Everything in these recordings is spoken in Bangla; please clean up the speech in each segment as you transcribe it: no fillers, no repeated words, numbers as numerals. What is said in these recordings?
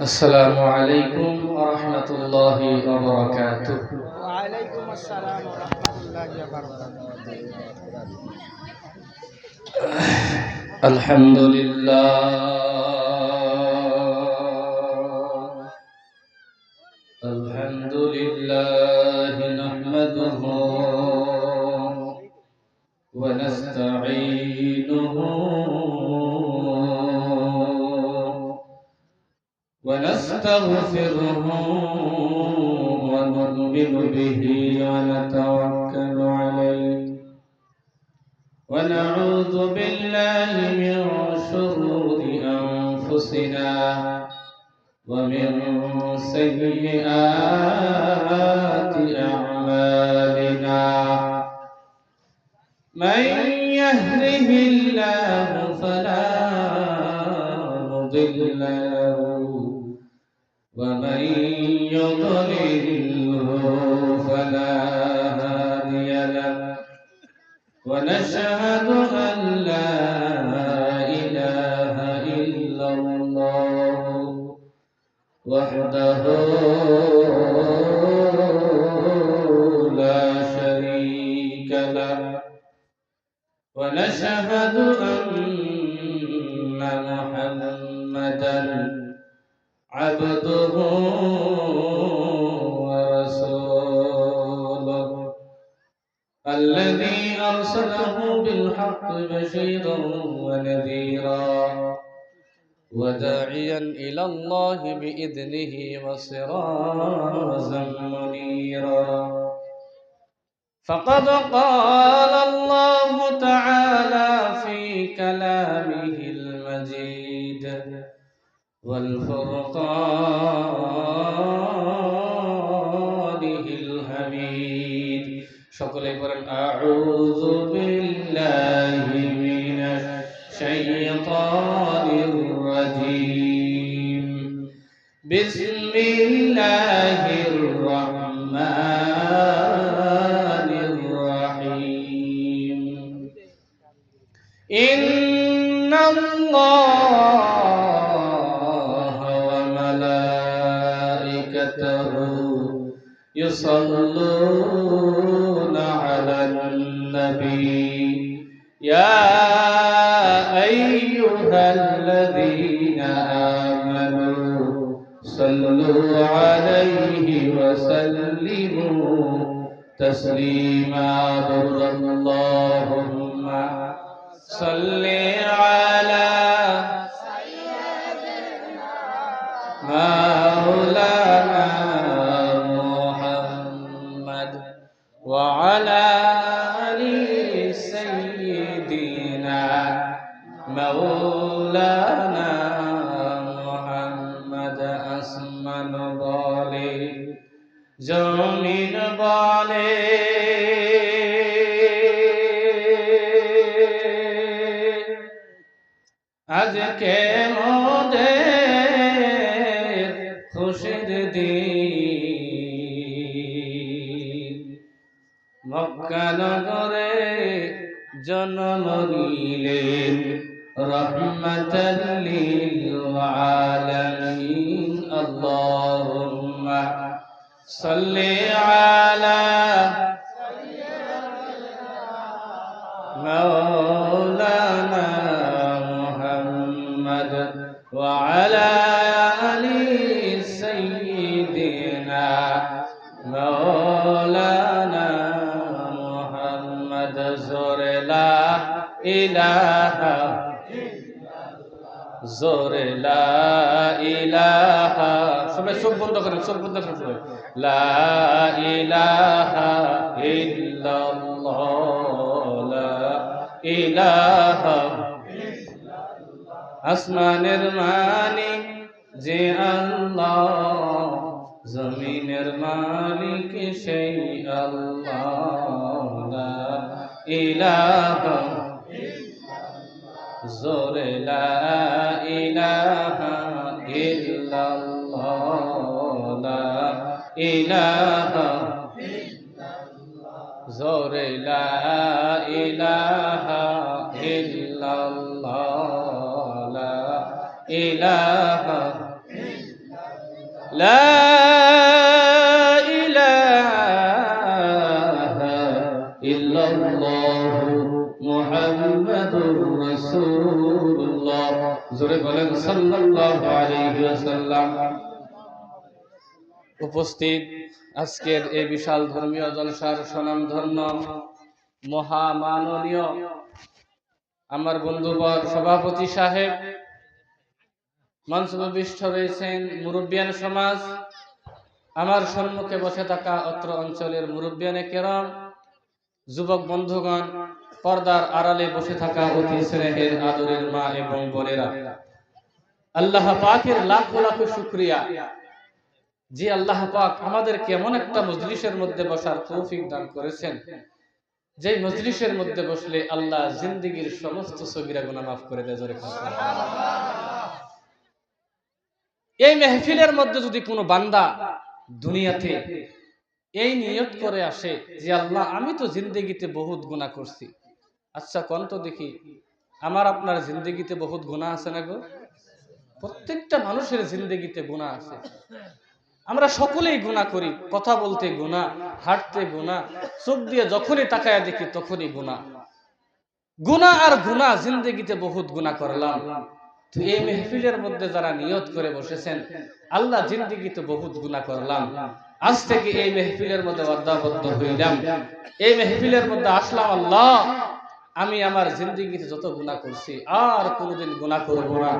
السلام عليكم ورحمة الله وبركاته. وعليكم السلام ورحمة الله وبركاته. الحمد لله نحمده ونستعينه ونستغفره ونؤمن به ونتوكل عليه ونعوذ بالله من شرور أنفسنا ومن سيئات أعمالنا من يهده الله فلا مضل له ومن يضلله فلا هادي له ونشهد أن لا إله إلا الله وحده لا شريك له ونشهد أن محمدا عبده ورسوله الذي أرسله بالحق بشيرا ونذيرا وداعيا إلى الله بإذنه وسراجا منيرا فقد قال الله تعالى في كلامه المجيد والفرقانه الحميد সকলে বলেন আউযু বিল্লাহি মিনাশ শাইতানির রাজীম বিসমিল্লাহির রাহমানির রাহিম ইন্নাল্লাহা ওয়া মালাইকাতাহু يصلون على النبي يا أيها الذين آمنوا صلوا عليه وسلموا تسليما اللهم صل على مولانا وعلى آل سيدنا مولانا محمد আসমান বলে জমিন বলে আজকে মোদের খুশির দিন মক্কা নগরে জন্ম নিলেন রহমাতাল লিল আলামিন আল্লাহুম্মা সাল্লি আলা মাওলানা মুহাম্মদ ওয়া আলা আলি সাইয়্যিদিনা মাওলানা জোরে লা ইলাহা জোরে লা ইলাহা সবাই চোখ বন্ধ করেন সবাই লা ইলাহা ইল্লাল্লাহ লা ইলাহা আসমানের মালিক যে আল্লাহ জমিনের মালিক সেই আল্লাহ লা ইলাহা জোরে লা ইলাহা ইল্লাল্লাহ লা ইলাহা জোরে লা ইলাহা ইল্লাল্লাহ লা ইলাহা লা ইলাহা ইল্লাল্লাহু মুহাম্মাদুর রাসূলুল্লাহ। জোরে বলেন সাল্লাল্লাহু আলাইহি ওয়াসাল্লাম। উপস্থিত আজকের এই বিশাল ধর্মীয় জলসার স্বনামধন্য মহামাননীয় আমার বন্ধুবর সভাপতি সাহেব, মঞ্চবিষ্ট রয়েছেন মুরব্বিয়ান সমাজ, আমার সম্মুখে বসে থাকা অত্র অঞ্চলের মুরব্বিয়ানে কেরাম, যুবক বন্ধুগণ, পর্দার আড়ালে বসে থাকা অতি স্নেহের আদরের মা এবং বোনেরা, আল্লাহ পাকের লাখ লাখ শুকরিয়া যে আল্লাহ পাক আমাদেরকে এমন একটা মজলিসের মধ্যে বসার তৌফিক দান করেছেন, যে মজলিসের মধ্যে বসলে আল্লাহ জিন্দেগীর সমস্ত সগীরা গুনাহ মাফ করে দেয়। জোরে এই মেহফিলের মধ্যে যদি কোনো বান্দা দুনিয়াতে এই নিয়ত করে আসে যে আল্লাহ আমি তো জিন্দেগিতে বহুত গুনাহ করছি, আচ্ছা কোন তো দেখি আমার আপনার জিন্দেগিতে বহুত গুনাহ আছে না গো? প্রত্যেকটা মানুষের জিন্দেগিতে গুনাহ আছে। আমরা সকলেই গুনাহ করি, কথা বলতে গুনাহ, হাঁটতে গুনাহ, চোখ দিয়ে যখনই তাকায়া দেখি তখনই গুনাহ। গুনাহ আর গুনাহ, জিন্দেগিতে বহুত গুনাহ করলাম। তো এই মেহফিলের মধ্যে যারা নিয়ত করে বসেছেন আল্লাহ জিন্দেগিতে বহুত গুনাহ করলাম, আজ থেকে এই মেহফিলের মধ্যে ওয়াদাবদ্ধ হইলাম, এই মেহফিলের মধ্যে আসলাম, আল্লাহ আমি আমার জিন্দেগিতে যত গুনাহ করছি আর কোনোদিন গুনাহ করব না।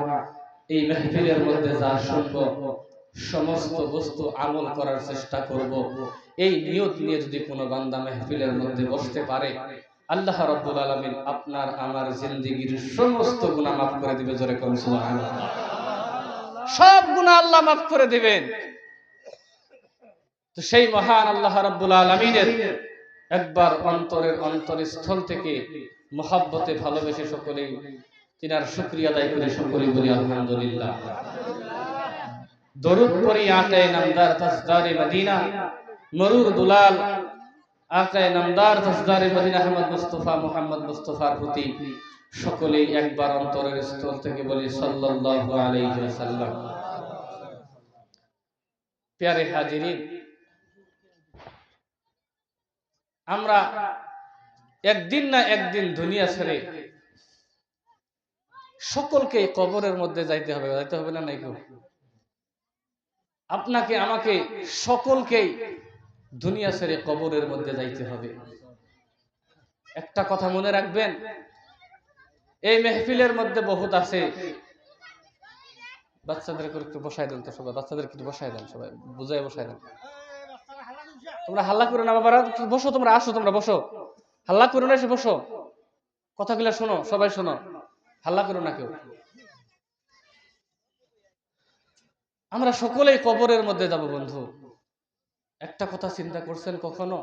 এই মেহফিলের মধ্যে যা শুনবো সমস্ত বস্তু আমল করার চেষ্টা করব। এই নিয়ত নিয়ে যদি কোনো বান্দা মেহফিলের মধ্যে বসতে পারে আল্লাহ রাব্বুল আলামিন আপনার আমার জিন্দেগীর সমস্ত গুনাহ মাফ করে দিবে। জোরে কোন সুবহানাল্লাহ। সব গুনাহ আল্লাহ মাফ করে দিবেন। তো সেই মহান আল্লাহ রাব্বুল আলামিনের একবার অন্তরের অন্তরস্থল থেকে মহব্বতে ভালোবেসে সকলেই তিনার শুকরিয়া আদায় করে সকলেই বলি আলহামদুলিল্লাহ। দরুদ পড়ি আকায়ে নামদার তাজদারে মদিনা, মরুর দুলাল আকায়ে নামদার তাজদারে মদিনা আহমদ মুস্তাফা মুহাম্মদ মুস্তাফার প্রতি সকলেই একবার অন্তরের স্থল থেকে বলি সাল্লাল্লাহু আলাইহি ওয়াসাল্লাম। প্যারে হাজিরিন, আমরা একদিন না একদিন দুনিয়া ছেড়ে সকলকে কবরের মধ্যে যাইতে হবে, যাইতে হবে না নাকি? আপনাকে আমাকে সকলকেই দুনিয়া ছেড়ে কবরের মধ্যে যাইতে হবে। একটা কথা মনে রাখবেন, এই মেহফিলের মধ্যে বহুত আছে, বাচ্চাদেরকে একটু বসায় দেন তো সবাই, বাচ্চাদেরকে একটু বসায় দেন, সবাই বুঝায় বসায় দেন। তোমরা হাল্লা করো না বাবারা, বসো, তোমরা আসো, তোমরা বসো, হাল্লা করো না, এসে বসো, কথাগুলো শোনো, সবাই শোনো, হাল্লা করো না কেউ। আমরা সকলেই কবরের মধ্যে যাব বন্ধু। একটা কথা চিন্তা করছেন কখনো,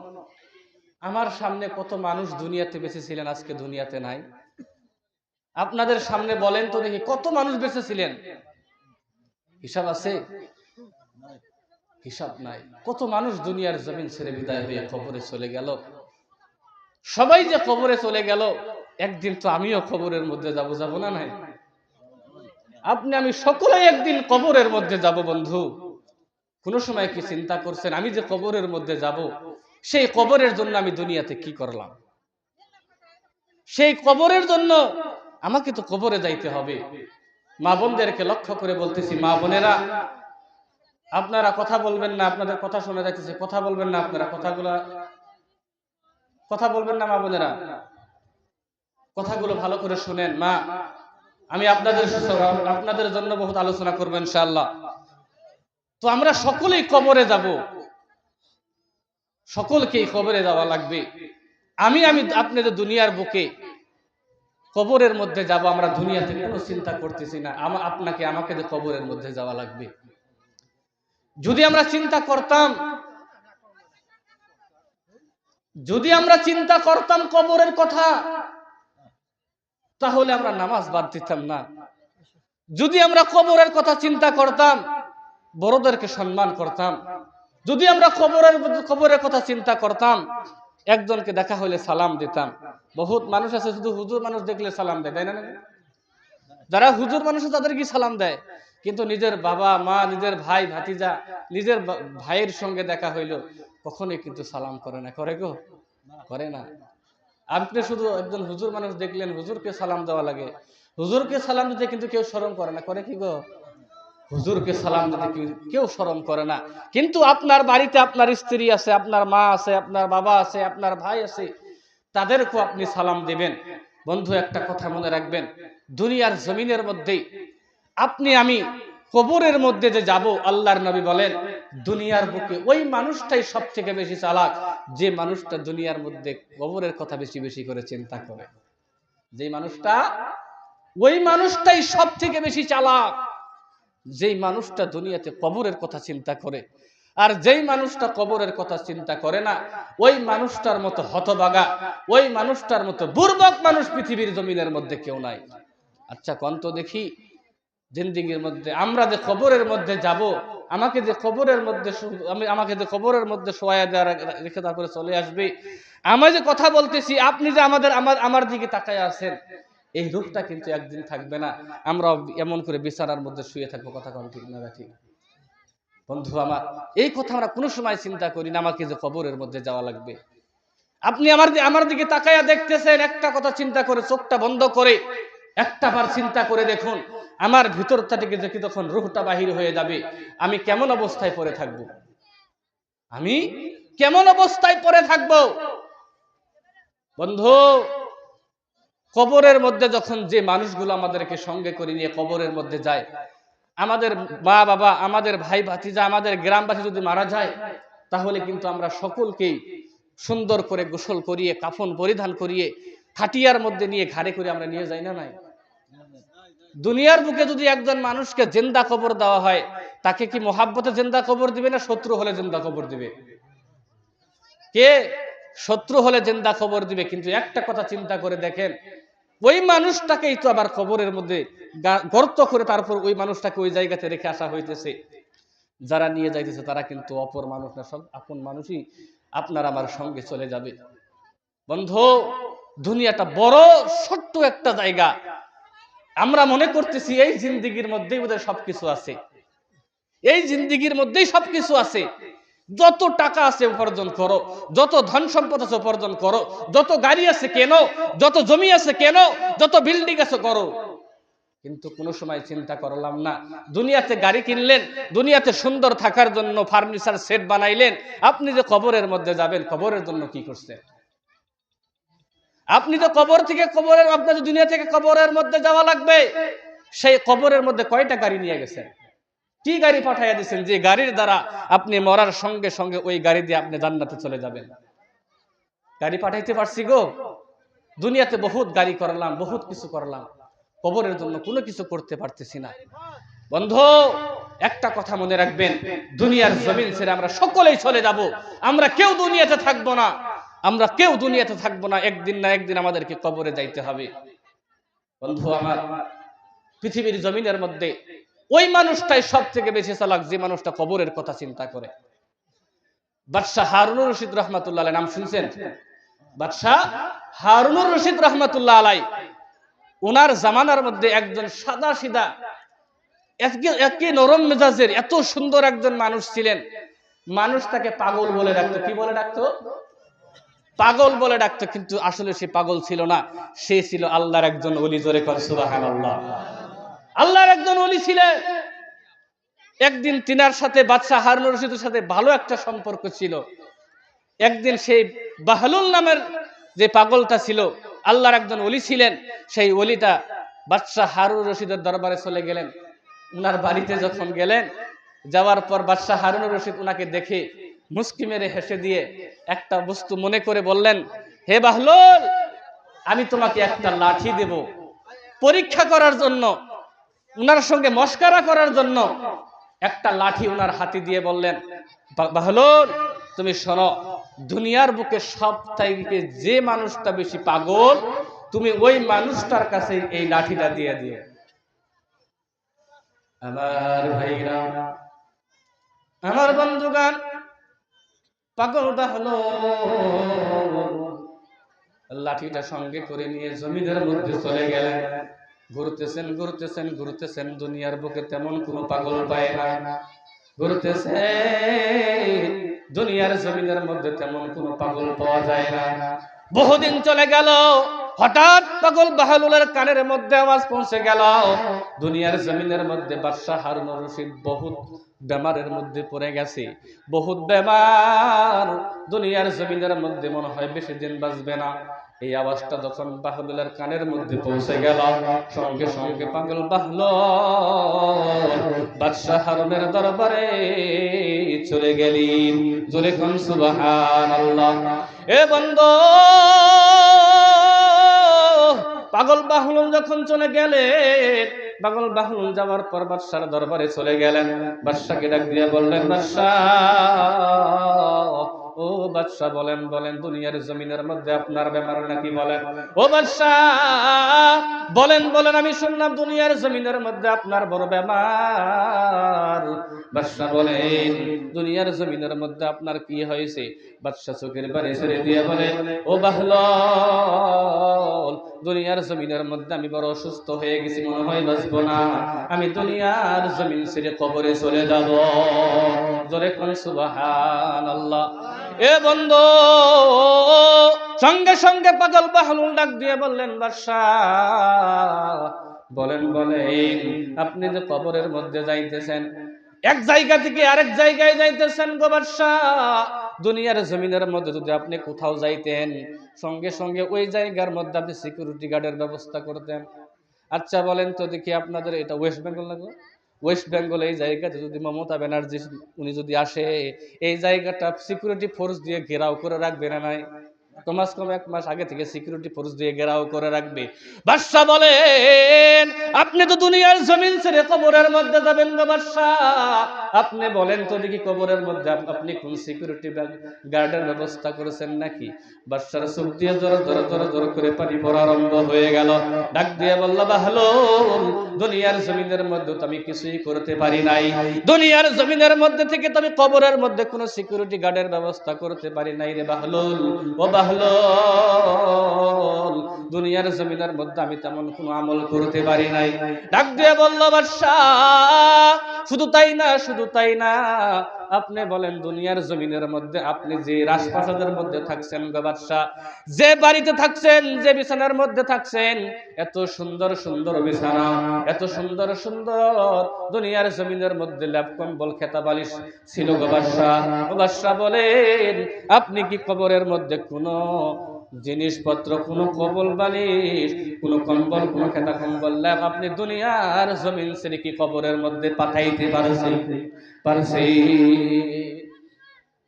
আমার সামনে কত মানুষ দুনিয়াতে বেঁচে ছিলেন, আজকে দুনিয়াতে নাই? আপনাদের সামনে বলেন তো দেখি কত মানুষ বেঁচে ছিলেন? হিসাব আছে? হিসাব নাই। কত মানুষ দুনিয়ার জমিন ছেড়ে বিদায় হয়ে কবরে চলে গেল। সবাই যে কবরে চলে গেল, একদিন তো আমিও কবরের মধ্যে যাব, যাব না? নাই, আপনি আমি সকলেই একদিন কবরের মধ্যে যাব বন্ধু। কোন সময় কি চিন্তা করছেন আমি যে কবরের মধ্যে যাব, সেই কবরের জন্য আমি দুনিয়াতে কি করলাম? সেই কবরের জন্য আমাকে তো কবরে যাইতে হবে। মা বোনদেরকে লক্ষ্য করে বলতেছি, মা বোনেরা আপনারা কথা বলবেন না, আপনাদের কথা শোনা যাইতেছে, কথা বলবেন না, আপনারা কথা বলবেন না। মা বোনেরা কথাগুলো ভালো করে শুনেন। মা, আমি আপনাদের জন্য বহুত আলোচনা করবো ইনশাআল্লাহ। তো আমরা সকলেই কবরে যাব, সকলকেই কবরে যাওয়া লাগবে। আমি আপনাদের দুনিয়ার বুকে কবরের মধ্যে যাব, আমরা দুনিয়াতে কোনো চিন্তা করতেছি না, আপনাকে আমাকে যে কবরের মধ্যে যাওয়া লাগবে। যদি আমরা চিন্তা করতাম কবরের কথা, তাহলে আমরা নামাজ বাদ দিতাম না। যদি আমরা কবরের কথা চিন্তা করতাম, বড়দেরকে সম্মান করতাম। যদি আমরা কবরের কথা চিন্তা করতাম, একজনকে দেখা হলে সালাম দিতাম। বহুত মানুষ আছে শুধু হুজুর মানুষ দেখলে সালাম দেয়, তাই না? যারা হুজুর মানুষ তাদের কি সালাম দেয়, কিন্তু নিজের বাবা মা, নিজের ভাই ভাতিজা, নিজের ভাইয়ের সঙ্গে দেখা হইলো কখনোই কিন্তু সালাম করে না। করে গো? করে না। আপনি শুধু একজন হুজুর মানুষ দেখলেন, হুজুরকে সালাম দেওয়া লাগে, হুজুরকে সালাম দিতে কিন্তু কেউ শরম করে না। করে কি গো? হুজুরকে সালাম দিতে কেউ শরম করে না। কিন্তু আপনার বাড়িতে আপনার স্ত্রী আছে, আপনার মা আছে, আপনার বাবা আছে, আপনার ভাই আছে, তাদেরকেও আপনি সালাম দিবেন। বন্ধু, একটা কথা মনে রাখবেন, দুনিয়ার জমিনের মধ্যে আপনি আমি কবরের মধ্যে যে যাব, আল্লাহর নবী বলেন দুনিয়ার বুকে ওই মানুষটাই সব থেকে বেশি চালাক যে মানুষটা দুনিয়ার মধ্যে কবরের কথা বেশি বেশি করে চিন্তা করে। যে মানুষটা, ওই মানুষটাই সব থেকে বেশি চালাক যেই মানুষটা দুনিয়াতে কবরের কথা চিন্তা করে। আর যেই মানুষটা কবরের কথা চিন্তা করে না, ওই মানুষটার মতো হতভাগা, ওই মানুষটার মতো বুর্বক মানুষ পৃথিবীর জমিনের মধ্যে কেউ নাই। আচ্ছা কোন তো দেখি, জিন্দেগির মধ্যে আমরা যে কবরের মধ্যে যাব, আমাকে যে কবরের মধ্যে শোয়া দেওয়া রেখে তারপরে চলে আসবে, আমি যে কথা বলতেছি, আপনি যে আমার দিকে তাকায় আছেন, এই রূপটা কিন্তু একদিন থাকবে না। আমরা এমন করে বিছানার মধ্যে শুয়ে থাকবো। কথা কোন ঠিক না ঠিক? বন্ধু আমার, এই কথা আমরা কোনো সময় চিন্তা করি না, আমাকে যে কবরের মধ্যে যাওয়া লাগবে। আপনি আমার দিকে তাকায়া দেখতেছেন, একটা কথা চিন্তা করে, চোখটা বন্ধ করে একটা বার চিন্তা করে দেখুন, আমার ভিতরটা থেকে যে তখন রূহটা বাহির হয়ে যাবে, আমি কেমন অবস্থায় পড়ে থাকব? আমি কেমন অবস্থায় পড়ে থাকব? বন্ধু, কবরের মধ্যে যখন যে মানুষগুলো আমাদেরকে সঙ্গে করে নিয়ে কবরের মধ্যে যায়, আমাদের মা বাবা, আমাদের ভাই ভাতিজা, আমাদের গ্রামবাসী যদি মারা যায়, তাহলে কিন্তু আমরা সকলকেই সুন্দর করে গোসল করিয়ে, কাফন পরিধান করিয়ে, খাটিয়ার মধ্যে নিয়ে ঘাড়ে করে আমরা নিয়ে যাই না নাই? দুনিয়ার বুকে যদি একজন মানুষকে জিন্দা কবর দেওয়া হয়, তাকে কি মোহাব্বতে জিন্দা কবর দিবে না শত্রু হলে জিন্দা কবর দিবে? কে? শত্রু হলে জিন্দা কবর দিবে। কিন্তু একটা কথা চিন্তা করে দেখেন, ওই মানুষটাকেই তো আবার কবরের মধ্যে গর্ত করে তারপর ওই মানুষটাকে ওই জায়গাতে রেখে আসা হইতেছে। যারা নিয়ে যাইতেছে তারা কিন্তু অপর মানুষ না, সব আপন মানুষই আপনার আমার সঙ্গে চলে যাবে। বন্ধু, দুনিয়াটা বড় ছোট্ট একটা জায়গা। আমরা মনে করতেছি এই জিন্দেগির মধ্যেই বোধহয় সবকিছু আছে, এই জিন্দেগির মধ্যেই সবকিছু আছে। যত টাকা আছে উপার্জন করো, যত ধন সম্পদ আছে উপার্জন করো, যত গাড়ি আছে কেন, যত জমি আছে কেন, যত বিল্ডিং আছে করো। কিন্তু কোনো সময় চিন্তা করলাম না, দুনিয়াতে গাড়ি কিনলেন, দুনিয়াতে সুন্দর থাকার জন্য ফার্নিচার সেট বানাইলেন, আপনি যে কবরের মধ্যে যাবেন, কবরের জন্য কি করছেন? আপনি তো আপনার দুনিয়া থেকে কবরের মধ্যে যাওয়া লাগবে, সেই কবরের মধ্যে কয়টা গাড়ি নিয়ে গেছেন? কি গাড়ি পাঠাইয়া দিয়েছেন যে গাড়ির দ্বারা আপনি মরার সঙ্গে সঙ্গে ওই গাড়ি দিয়ে আপনি জান্নাতে চলে যাবেন? গাড়ি পাঠাইতে পারছি গো? দুনিয়াতে বহুত গাড়ি করলাম, বহুত কিছু করলাম, কবরের জন্য কোনো কিছু করতে পারতেছি না। বন্ধু, একটা কথা মনে রাখবেন, দুনিয়ার জমিন ছেড়ে আমরা সকলেই চলে যাব, আমরা কেউ দুনিয়াতে থাকবো না, আমরা কেউ দুনিয়াতে থাকবো না। একদিন না একদিন আমাদেরকে কবরে যাইতে হবে। বন্ধু আমার, পৃথিবীর জমিনের মধ্যে ওই মানুষটাই সব থেকে বেশি চালাক যে মানুষটা কবরের কথা চিন্তা করে। বাদশাহ হারুনুর রশিদ রহমাতুল্লাহ আলাই নাম শুনছেন? বাদশাহ হারুনুর রশিদ রহমাতুল্লাহ আলাই, ওনার জামানার মধ্যে একজন সাদা সিধা, একে নরম মেজাজের, এত সুন্দর একজন মানুষ ছিলেন। মানুষ তাকে পাগল বলে ডাকতো। কি বলে ডাকতো? পাগল বলে ডাকতো। কিন্তু আসলে সে পাগল ছিল না, সে ছিল আল্লাহর একজন ওলি। জোরে কর সুবহানাল্লাহ। আল্লাহর একজন ওলি ছিলেন। একদিন তিনার সাথে, বাদশাহ হারুনুর রশিদের সাথে ভালো একটা সম্পর্ক ছিল। একদিন সেই বাহলুল নামের যে পাগলটা ছিল, আল্লাহর একজন ওলি ছিলেন, সেই ওলিটা বাদশাহ হারুনুর রশিদের দরবারে চলে গেলেন। উনার বাড়িতে যখন গেলেন, যাওয়ার পর বাদশাহ হারুনুর রশিদ উনাকে দেখে মুস্কি মেরে হেসে দিয়ে একটা বস্তু মনে করে বললেন, হে বাহলুল, আমি তোমাকে একটা লাঠি দেব পরীক্ষা করার জন্য, উনার সঙ্গে মস্করা করার জন্য একটা লাঠি উনার হাতে দিয়ে বললেন, বাহলুল তুমি শোনো, দুনিয়ার বুকে সব থেকে যে মানুষটা বেশি পাগল, তুমি ওই মানুষটার কাছে এই লাঠিটা দিয়ে দিও। আমার ভাইরা, আমার বন্ধুগণ, পাগল বাহলুল লাঠিটা সঙ্গে করে নিয়ে জমিনের মধ্যে চলে গেলেন। ঘুরতেছেন ঘুরতেছেন ঘুরতেছেন, দুনিয়ার বুকে তেমন কোনো পাগল পায় না। ঘুরতেছেন দুনিয়ার জমিনের মধ্যে তেমন কোনো পাগল পাওয়া যায় না। বহুদিন চলে গেল, হঠাৎ পাগল বাহলুলের কানের মধ্যে আওয়াজ পৌঁছে গেল, দুনিয়ার জমিনের মধ্যে বাদশাহ হারুন রশিদ বহুত বেমারের মধ্যে পড়ে গেছে, বহুত বেমার, দুনিয়ার জমিনের মধ্যে মনে হয় বেশি দিন বাঁচবে না। এই আওয়াজটা যখন বাহলুলের কানের মধ্যে পৌঁছে গেল, সঙ্গে সঙ্গে পাগল বাহলুল বাদশাহ হারুনের দরবারে চলে গেলেন। জোরে কোন সুবহানাল্লাহ। এ বন্ধু, পাগল বাহলুল যখন চলে গেলেন, পাগল বাহলুল যাওয়ার পর বাদশার দরবারে চলে গেলেন। বাদশাকে ডাক দিয়ে বললেন, বাদশাহ, ও বাদশাহ, বলেন বলেন, দুনিয়ার জমিনের মধ্যে আপনার ব্যাপার নাকি? বলেন ও বাদশাহ, বলেন বলেন, আমি শুনলাম দুনিয়ার জমিনের মধ্যে আপনার বড় ব্যাপার। বাদশাহ বলেন, দুনিয়ার জমিনের মধ্যে আপনার কি হয়েছে? বাদশাহ চোখের পানি ছেড়ে দিয়ে বলে, ও বাহলুল, দুনিয়ার জমিনের মধ্যে আমি বড় অসুস্থ হয়ে গেছি, মনে হয় বাঁচবো না, আমি দুনিয়ার জমিন ছেড়ে কবরে চলে যাব। জোরে কোন সুবহানাল্লাহ। এ বন্ধু, সঙ্গে সঙ্গে পাগল বাহলুল ডাক দিয়ে বললেন, বাদশাহ, বলেন বলেন, আপনি যে কবরের মধ্যে যাইতেছেন, এক জায়গা থেকে আরেক জায়গায় যাইতেছেন গো বাদশাহ, দুনিয়ার জমিনের মধ্যে যদি আপনি কোথাও যাইতেন, সঙ্গে সঙ্গে ওই জায়গার মধ্যে আপনি সিকিউরিটি গার্ডের ব্যবস্থা করতেন। আচ্ছা বলেন তো দেখি, আপনাদের এটা ওয়েস্ট বেঙ্গল না গো? ওয়েস্ট বেঙ্গল এই জায়গাতে যদি মমতা ব্যানার্জি উনি যদি আসে, এই জায়গাটা সিকিউরিটি ফোর্স দিয়ে ঘেরাও করে রাখবে না নাই? কমাস কম 1 মাস আগে থেকে সিকিউরিটি ফোর্স দিয়ে ঘেরাও করে রাখবে। বাদশাহ বলেন, আপনি তো দুনিয়ার জমিন ছেড়ে কবরের মধ্যে যাবেন গো বাদশাহ, আপনি বলেন তো দেখি কবরের মধ্যে আপনি কোন সিকিউরিটি গার্ডের ব্যবস্থা করেছেন নাকি? বাদশার চোখ দিয়ে জোর জোর জোর জোর করে পানি পড়া আরম্ভ হয়ে গেল। ডাক দিয়ে বলল, বাহলুল, দুনিয়ার জমিনের মধ্যে তো আমি কিছুই করতে পারি নাই, দুনিয়ার জমিনের মধ্যে থেকে তো আমি কবরের মধ্যে কোনো সিকিউরিটি গার্ডের ব্যবস্থা করতে পারি নাই রে বাহলুল। ও বাহলুল, দুনিয়ার জমিনের মধ্যে আমি তেমন কোনো আমল করতে পারি নাই। ডাক দিয়ে বলল, বাদশাহ, শুধু তাই না, শুধু তাই না, আপনি বলেন দুনিয়ার জমিনের মধ্যে আপনি যে রাজপ্রাসাদের মধ্যে থাকছেন গো বাদশাহ, যে বাড়িতে থাকছেন, যে বিছানার মধ্যে থাকছেন, এত সুন্দর সুন্দর বিছানা, এত সুন্দর সুন্দর দুনিয়ার জমিনের মধ্যে ল্যাপ কম্বল খেতা বালিশ ছিল গো বাদশাহ। ও বাদশাহ বলেন, আপনি কি কবরের মধ্যে কোনো জিনিসপত্র, কোনো কম্বল বালিশ, কোনো কম্বল, কোনো খেতা কম্বল ল্যাপ আপনি দুনিয়ার জমিন ছেড়ে কি কবরের মধ্যে পাঠাইতে পারছেন?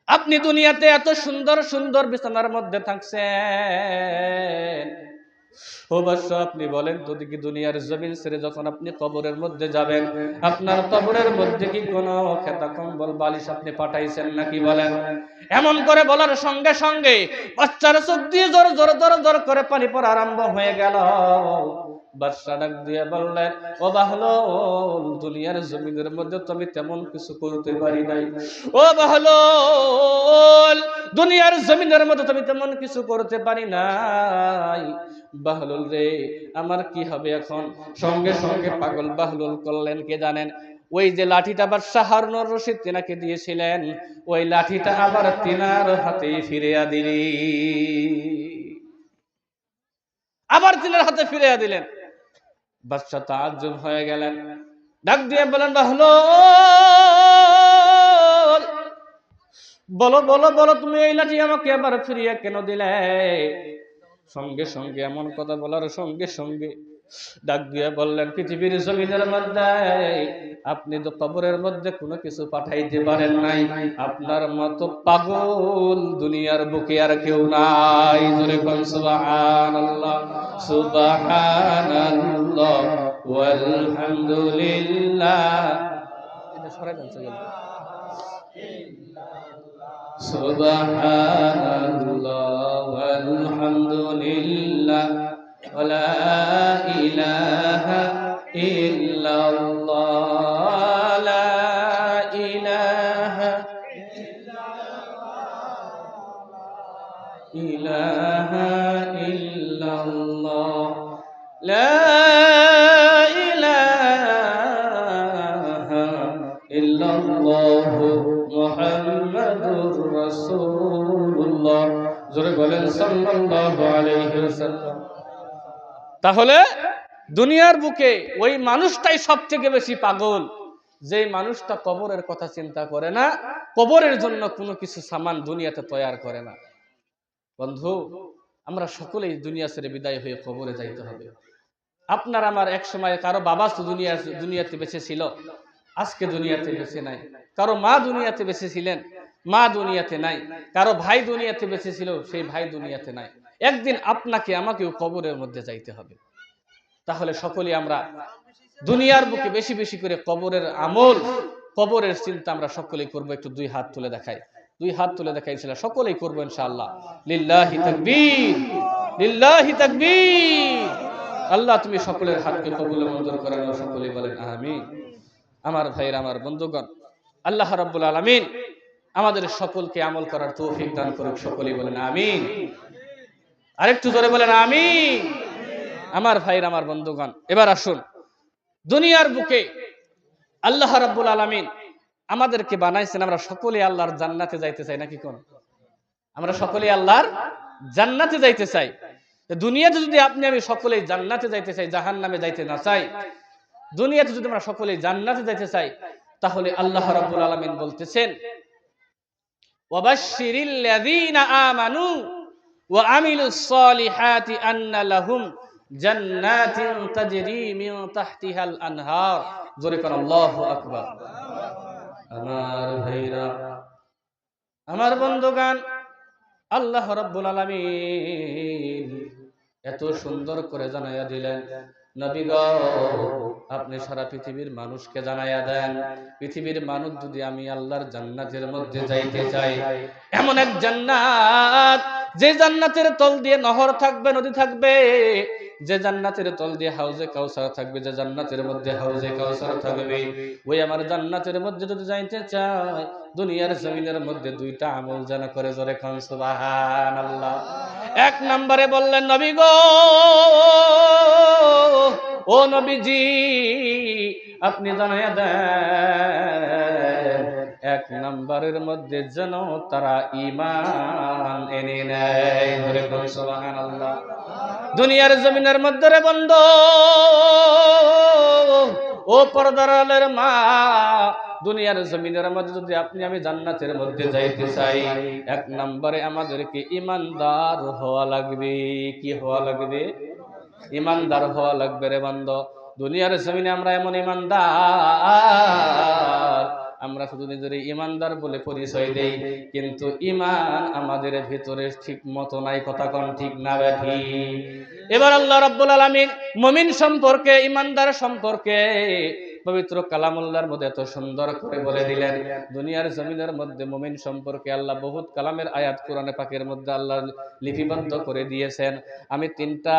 আপনি দুনিয়াতে এত সুন্দর সুন্দর বিছানার মধ্যে থাকছেন, ও বাদশাহ আপনি বলেন তো দেখি, দুনিয়ার জমিন ছেড়ে যখন আপনি কবরের মধ্যে যাবেন, আপনার কবরের মধ্যে কি কোনো খেতা কম্বল বালিশ আপনি পাঠাইছেন নাকি? বলেন। এমন করে বলার সঙ্গে সঙ্গে বাচ্চার চোখ দিয়ে জোর জোর জোর জোর করে পানি পড়া আরম্ভ হয়ে গেল। বাদশাহ ডাক দিয়ে বললেন, ও বাহলুল, দুনিয়ার জমিনের মধ্যে তো আমি তেমন কিছু করতে পারি নাই। ও বাহলুল, দুনিয়ার জমিনের মধ্যে তো আমি তেমন কিছু করতে পারি নাই। বাহলুল রে, আমার কি হবে এখন? সঙ্গে সঙ্গে পাগল বাহলুল করলেন কে জানেন? ওই যে লাঠিটা বাদশাহ হারুন রশিদ তিনাকে দিয়েছিলেন, ওই লাঠিটা আবার তিনার হাতে ফিরিয়া দিলি, আবার তিনার হাতে ফিরিয়া দিলেন। বাদশাহ তাআজ্জুব হয়ে গেলেন। ডাক দিয়ে বলেন, বাহলুল, বলো বলো বলো, তুমি এই লাঠি আমাকে আবার ফিরিয়ে কেন দিলে? সঙ্গে সঙ্গে এমন কথা বলার সঙ্গে সঙ্গে ডাক দিয়ে বললেন, পৃথিবীর জমিনের মধ্যে আপনি তো কবরের মধ্যে কোনো কিছু পাঠাইতে পারেন নাই, আপনার মতো পাগল দুনিয়ার বুকে আর কেউ নাই। জোরে কোন সুবহানাল্লাহ, সুবহানাল্লাহ ওয়ালহামদুলিল্লাহ। এটা সরাই দেন সবাই। সুবহানাল্লাহ ওয়ালহামদুলিল্লাহ ওয়ালা ইলাহা ইল্লাল্লাহ, লা ইলাহা ইলাহা ইল্লাল্লাহ, লা ইল্লাল্লাহু মুহাম্মাদুর রাসূলুল্লাহ। জোরে বলেন সাল্লাল্লাহু আলাইহি ওয়াসাল্লাম। তাহলে দুনিয়ার বুকে ওই মানুষটাই সবথেকে বেশি পাগল, যে মানুষটা কবরের কথা চিন্তা করে না, কবরের জন্য কোনো কিছু সামান দুনিয়াতে তৈরি করে না। বন্ধু, আমরা সকলেই দুনিয়া ছেড়ে বিদায় হয়ে কবরে যাইতে হবে। আপনার আমার এক সময় কারো বাবা তো দুনিয়াতে বেঁচে ছিল, আজকে দুনিয়াতে বেঁচে নাই। কারো মা দুনিয়াতে বেঁচে ছিলেন, মা দুনিয়াতে নাই। কারো ভাই দুনিয়াতে বেঁচে ছিল, সেই ভাই দুনিয়াতে নাই। একদিন আপনাকে আমাকেও কবরের মধ্যে যাইতে হবে। তাহলে সকলেই আমরা দুনিয়ার বুকে বেশি বেশি করে কবরের আমল, কবরের চিন্তা আমরা সকলেই করবো। একটু দুই হাত তুলে দেখাই, দুই হাত তুলে দেখাই ছিল, সকলেই করবো ইনশাআল্লাহ। লিল্লাহি তাকবীর, লিল্লাহি তাকবীর। আল্লাহ তুমি সকলের হাতকে কবুল মঞ্জুর করেন, সকলেই বলেন আমিন। আমার ভাইয়ের, আমার বন্ধুগণ, আল্লাহ রাব্বুল আলামিন আমাদের সকলকে আমল করার তৌফিক দান করুক, সকলেই বলেন আমিন। আরেকটু জোরে বলেন আমিন। আমার ভাইয়ের, আমার বন্ধুগণ, এবার আসুন, দুনিয়ার বুকে আল্লাহ রাব্বুল আলামিন আমাদেরকে বানাইছেন, আমরা সকলেই আল্লাহর জান্নাতে যাইতে চাই নাকি কোন? আমরা সকলেই আল্লাহর জান্নাতে যাইতে চাই। দুনিয়াতে যদি আপনি আমি সকলেই জান্নাতে যাইতে চাই, জাহান্নামে যাইতে না চাই, দুনিয়াতে যদি আমরা সকলেই জান্নাতে যাইতে চাই, তাহলে আল্লাহ রাব্বুল আলামিন বলতেছেন, ওয়াবাশশিরিল লাযীনা আমানু ওয়া আমিলুস সালিহাতি আন্না লাহুম জান্নাতিন তাজরি মিন তাহতিহাল আনহার। জোরে কোন আল্লাহু আকবার। আমার ভাইরা, আমার বন্ধুগণ, আল্লাহ রাব্বুল আলামিন এত সুন্দর করে জানাইয়া দিলেন, নবী গো আপনি সারা পৃথিবীর মানুষকে জানাইয়া দেন, পৃথিবীর মানুষ যদি আমি আল্লাহর জান্নাতের মধ্যে যাইতে চাই, এমন এক জান্নাত যে জান্নাতের তল দিয়ে নহর থাকবে, নদী থাকবে, যে জান্নাতের তল দিয়ে হাউজে কাউসার থাকবে, যে জান্নাতের মধ্যে হাউজে কাউসার থাকবে, ওই আমার জান্নাতের মধ্যে যদি যাইতে চাই, দুনিয়ার জমিনের মধ্যে দুইটা আমল যেন করে। জোরে খান সুবহানাল্লাহ। এক নম্বরে বললেন, নবী গো ও নবীজি আপনি জানাইয়া দেন, এক নম্বরের মধ্যে যেন তারা ঈমান এনে নেয়। জোরে খান সুবহানাল্লাহ। দুনিয়ার জমিনের মধ্যে রে বন্ধু, ও পর্দার আলের মা, দুনিয়ার জমিনের মধ্যে যদি আপনি আমি জান্নাতের মধ্যে যাইতে চাই, এক নম্বরে আমাদেরকে ঈমানদার হওয়া লাগবে। কি হওয়া লাগবে? ঈমানদার হওয়া লাগবে রে বন্ধু। দুনিয়ার জমিনে আমরা এমন ঈমানদার, আমরা শুধু নিজের ঈমানদার বলে পরিচয় দেই, কিন্তু ঈমান আমাদের ভিতরে ঠিক মতো নাই। কথা কোন ঠিক না বেঠি? এবার আল্লাহ রাব্বুল আলামিন মুমিন সম্পর্কে, ঈমানদার সম্পর্কে পবিত্র কালামুল্লাহর মধ্যে এত সুন্দর করে বলে দিলেন। দুনিয়ার জমিনের মধ্যে মুমিন সম্পর্কে আল্লাহ বহুত কালামের আয়াত কোরআনে পাকের মধ্যে আল্লাহ লিপিবদ্ধ করে দিয়েছেন। আমি তিনটা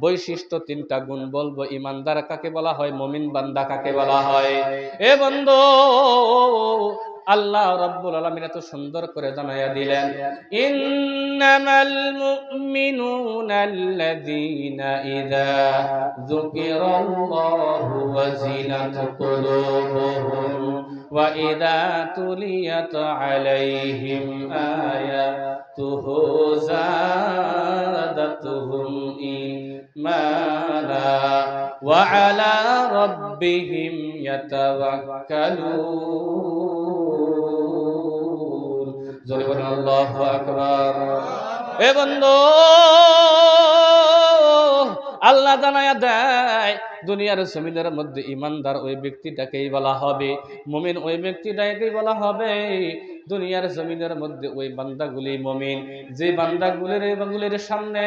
বৈশিষ্ট্য, তিনটা গুণ বলবো। ঈমানদার কাকে বলা হয়, মুমিন বান্দা কাকে বলা হয়। এ বন্ধু, আল্লাহ রাব্বুল আলামিন এত সুন্দর করে জানাইয়া দিলেন, ইন্নামাল মুমিনুনা আল্লাযীনা ইযা যুকিরাল্লাহু ওয়াজিলাত কুলুবুহুম ওয়া ইযা তুলিয়াত আলাইহিম আয়াতুহু যাদাতুহুম ঈমানা ওয়া আলা রাব্বিহিম ইয়াতাওয়াক্কালুন। জোরে বলুন আল্লাহু আকবার। এ বন্ধু, আল্লাহ জানায়া দেয়, দুনিয়ার জমিনের মধ্যে ঈমানদার ওই ব্যক্তিটাকেই বলা হবে, মুমিন ওই ব্যক্তিটাকেই বলা হবে। দুনিয়ার জমিনের মধ্যে ওই বান্দাগুলি মুমিন, যে বান্দাগুলির সামনে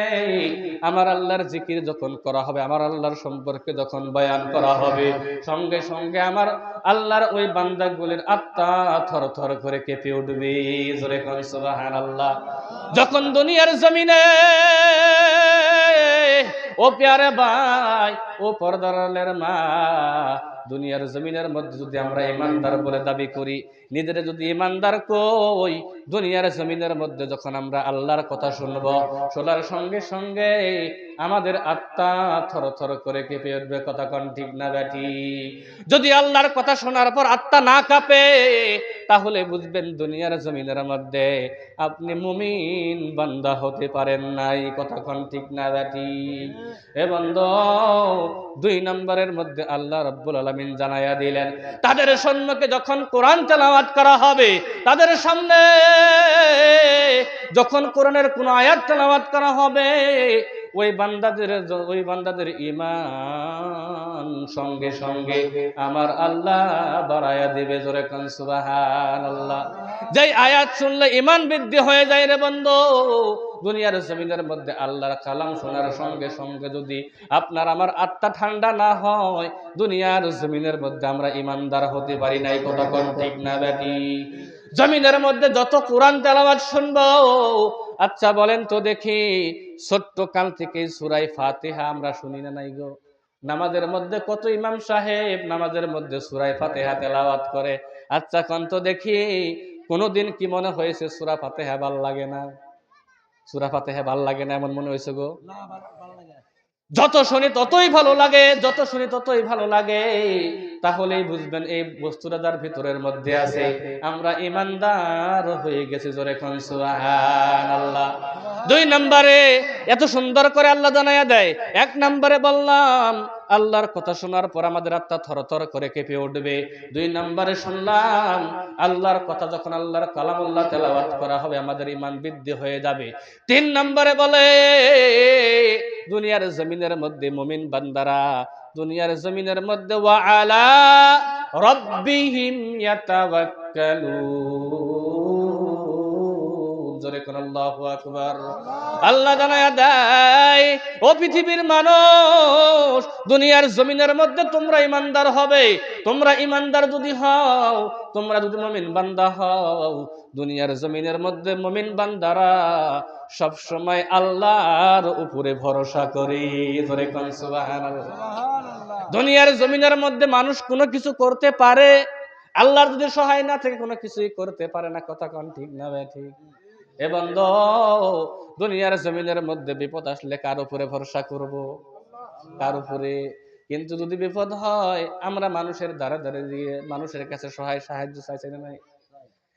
আমার আল্লাহর জিকির যখন করা হবে, আমার আল্লাহর সম্পর্কে যখন বয়ান করা হবে, সঙ্গে সঙ্গে আমার আল্লাহর ওই বান্দাগুলির আত্মা থর থর করে কেঁপে উঠবে। জোরে কোন সুবহানাল্লাহ। যখন দুনিয়ার জমিনে, ও প্যারে ভাই, ও পর্দার আলের মা, দুনিয়ার জমিনের মধ্যে যদি আমরা ঈমানদার বলে দাবি করি, নিজেরা যদি ঈমানদার কই, দুনিয়ার জমিনের মধ্যে যখন আমরা আল্লাহর কথা শুনবো, শোনার সঙ্গে সঙ্গে আমাদের আত্মা থর থর করে কেঁপে উঠবে। কথা কোন ঠিক না ব্যাটি? যদি আল্লাহর কথা শোনার পর আত্মা না কাঁপে, তাহলে বুঝবেন দুনিয়ার জমিনের মধ্যে আপনি মুমিন বান্দা হতে পারেন নাই। কথা কোন ঠিক না ব্যাটি? এ বন্ধু, 2 নম্বরের মধ্যে আল্লাহ রাব্বুল আলামিন জানায়া দিলেন, তাদের সম্মুখে যখন কোরআন তেলাওয়াত করা হবে, তাদের সামনে যখন কোরআনের কোন আয়াত তেলাওয়াত করা হবে, ওই বান্দাদের ঈমান সঙ্গে সঙ্গে আমার আল্লাহ বাড়ায়া দিবে। জোরে কোন সুবহানাল্লাহ। যেই আয়াত শুনলে ঈমান বৃদ্ধি হয়ে যায় রে বন্ধু, দুনিয়ার জমিনের মধ্যে আল্লাহর কালাম শোনার সঙ্গে সঙ্গে যদি আপনার আমার আত্মা ঠান্ডা না হয়, দুনিয়ার জমিনের মধ্যে আমরা ঈমানদার হতে পারি নাই। কথা কোন ঠিক না ব্যাটি? জমিনের মধ্যে যত কোরআন তেলাওয়াত শুনবো, আচ্ছা বলেন তো দেখি, ছোট্ট কাল থেকে সূরা ফাতিহা আমরা শুনি না নাই গো? নামাজের মধ্যে কত ইমাম সাহেব নামাজের মধ্যে সূরা ফাতিহা তেলাওয়াত করে। আচ্ছা কোন তো দেখি, কোনদিন কি মনে হয়েছে সূরা ফাতিহা ভাল লাগে না? সূরা ফাতিহা ভাল লাগে না এমন মনে হয়েছে গো? যত শুনি ততই ভালো লাগে, যত শুনি ততই ভালো লাগে। তাহলেই বুঝবেন এই বস্তুটা যার ভিতরের মধ্যে আছে, আমরা ঈমানদার হয়ে গেছি। জোরে কোন সুবহানাল্লাহ। 2 নম্বরে এত সুন্দর করে আল্লাহ জানায়া দেয়। 1 নম্বরে বললাম আল্লাহর কথা শোনার পর আমাদের আত্মা থরথর করে কেঁপে উঠবে। 2 নম্বরে শুনলাম আল্লাহর কথা যখন আল্লাহর কালামুল্লাহ তেলাওয়াত করা হবে, আমাদের ঈমান বৃদ্ধি হয়ে যাবে। 3 নম্বরে বলে দুনিয়ার জমিনের মধ্যে মুমিন বান্দারা দুনিয়ার জমিনের মধ্যে ওয়া আলা রাব্বিহিম ইয়াতাওয়াক্কালুন। জোরে কোন আল্লাহু আকবার। আল্লাহ জানায়া দেয়, ও পৃথিবীর মানুষ, দুনিয়ার জমিনের মধ্যে তোমরা ঈমানদার হবে। তোমরা ঈমানদার যদি হও, তোমরা যদি মুমিন বান্দা হও, দুনিয়ার জমিনের মধ্যে মুমিন বান্দারা সব সময় আল্লাহর উপরে ভরসা করি। জোরে কোন সুবহানাল্লাহ। দুনিয়ার জমিনের মধ্যে মানুষ কোনো কিছু করতে পারে, আল্লাহর যদি সহায় না থাকে কোনো কিছুই করতে পারে না। কথা কোন ঠিক না ভাই? ঠিক। এ বন্ধু, দুনিয়ার জমিনের মধ্যে বিপদ আসলে কার উপরে ভরসা করব? কার উপরে? কিন্তু যদি বিপদ হয়, আমরা মানুষের দ্বারা দ্বারা দিয়ে মানুষের কাছে সহায় সাহায্য চাইছি না নাই?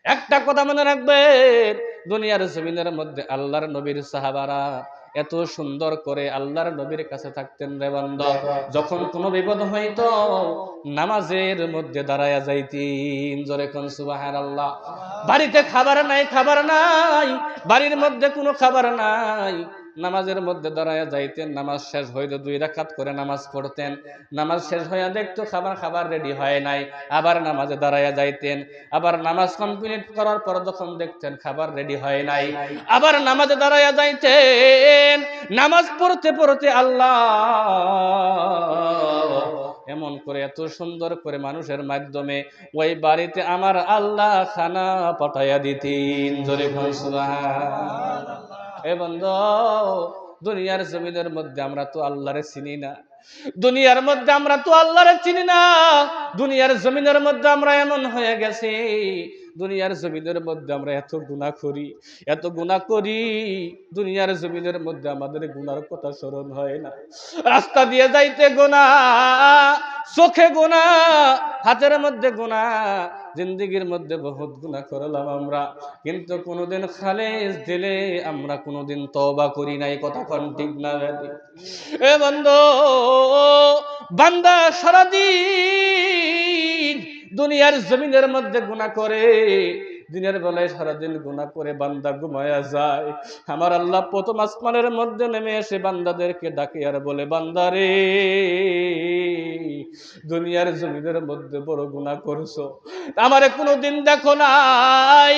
একটা কথা মনে রাখবেন, দুনিয়ার জমিনের মধ্যে আল্লাহর নবীর সাহাবারা এত সুন্দর করে আল্লাহর নবীর কাছে থাকতেন রে বান্দা। যখন কোনো বিপদ হইতো, নামাজের মধ্যে দাঁড়ায়া যাইতেন। জোরে কোন সুবহানাল্লাহ। বাড়িতে খাবার নাই, বাড়ির মধ্যে কোনো খাবার নাই, নামাজের মধ্যে দাঁড়ায়া যাইতেন। নামাজ শেষ হইলে 2 রাকাত করে নামাজ পড়তেন। নামাজ শেষ হইয়া দেখতো খাবার রেডি হয় নাই, আবার নামাজে দাঁড়ায়া যাইতেন। আবার নামাজ কমপ্লিট করার পর যখন দেখতেন খাবার রেডি হয় নাই, আবার নামাজে দাঁড়ায়া যাইতেন। নামাজ পড়তে পড়তে আল্লাহ এমন করে এত সুন্দর করে মানুষের মাধ্যমে ওই বাড়িতে আমার আল্লাহ খানা পাঠাইয়া দিতেন। জোরে কোন সুবহানাল্লাহ। এ বন্ধু, দুনিয়ার জমিনের মধ্যে আমরা তো আল্লাহরে চিনি না। দুনিয়ার মধ্যে আমরা তো আল্লাহরে চিনি না। দুনিয়ার জমিনের মধ্যে আমরা এমন হয়ে গেছি, দুনিয়ার জমিনের মধ্যে আমরা এত গুনাহ করি, দুনিয়ার জমিনের মধ্যে আমাদের গুনার কথা স্মরণ হয় না। রাস্তা দিয়ে যাইতে গুনাহ, চোখে গুনাহ, হাতের মধ্যে গুনাহ, জিন্দেগির মধ্যে বহুত গুনাহ করলাম আমরা, কিন্তু কোনোদিন খালেস দিলে আমরা কোনোদিন তওবা করি নাই। কথা কোন ঠিক না? এ বন্ধু, বান্দা সারাদিন দুনিয়ার জমিনের মধ্যে গুনাহ করে, দিনের বেলায় সারাদিন গুনাহ করে বান্দা ঘুমায়া যায়। আমার আল্লাহ প্রথম আসমানের মধ্যে নেমে এসে বান্দাদেরকে ডাকে আর বলে, বান্দারে, দুনিয়ার জমিনের মধ্যে বড় গুনাহ করছো, আমারে কোনোদিন দেখো নাই,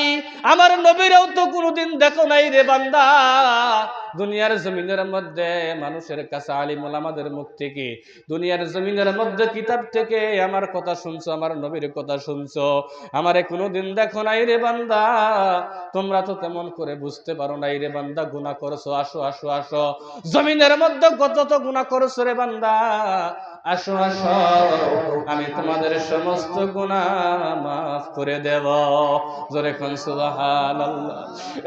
আমার নবীরেও তো কোনোদিন দেখো নাই রে বান্দা। দুনিয়ার জমিনের মধ্যে মানুষের কাছে আলিম ওলামাদের মুখ থেকে, দুনিয়ার জমিনের মধ্যে কিতাব থেকে আমার কথা শুনছো, আমার নবীর কথা শুনছো, আমারে কোনোদিন দেখো নাই রে বান্দা। তোমরা তো তেমন করে বুঝতে পারো নাই রে বান্দা, গুনাহ করছো। আসো আসো আসো, জমিনের মধ্যে কত তো গুনাহ করছো রে বান্দা, আসো আসো, আমি তোমাদের সমস্ত গুনাহ মাফ করে দেব। জোরে কোন সুবহানাল্লাহ।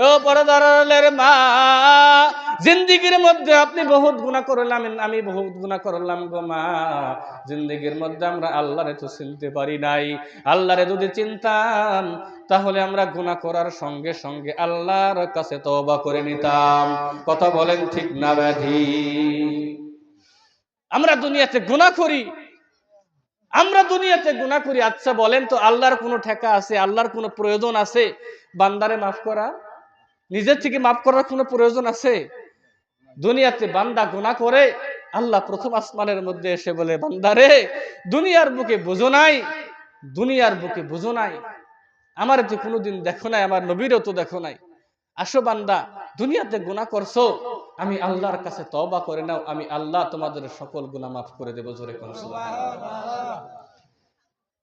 ও পরদারের মা, জিন্দেগীর মধ্যে আপনি বহুত গুনাহ করলাম, আমি বহুত গুনাহ করলাম গো মা। জিন্দেগীর মধ্যে আমরা আল্লাহরে তো চিনতে পারি নাই। আল্লাহরে যদি চিনতাম তাহলে আমরা গুনাহ করার সঙ্গে সঙ্গে আল্লাহর কাছে তওবা করে নিতাম। কথা বলেন ঠিক না ব্যাধি? আমরা দুনিয়াতে গুনাহ করি, আমরা দুনিয়াতে গুনাহ করি। আচ্ছা বলেন তো, আল্লাহর কোনো ঠেকা আছে? আল্লাহর কোনো প্রয়োজন আছে বান্দারে মাফ করা? নিজের থেকে মাফ করার কোনো প্রয়োজন আছে? দুনিয়াতে বান্দা গুনাহ করে, আল্লাহ প্রথম আসমানের মধ্যে এসে বলে, বান্দারে দুনিয়ার বুকে বুঝো নাই, দুনিয়ার বুকে বুঝো নাই, আমার তো কোনোদিন দেখো নাই, আমার নবীরও তো দেখো নাই। আসো বান্দা, দুনিয়াতে গুনাহ করছো, আমি আল্লাহর কাছে তওবা করে নাও, আমি আল্লাহ তোমাদের সকল গুনাহ মাফ করে দেব। জোরে কোন সুবহানাল্লাহ।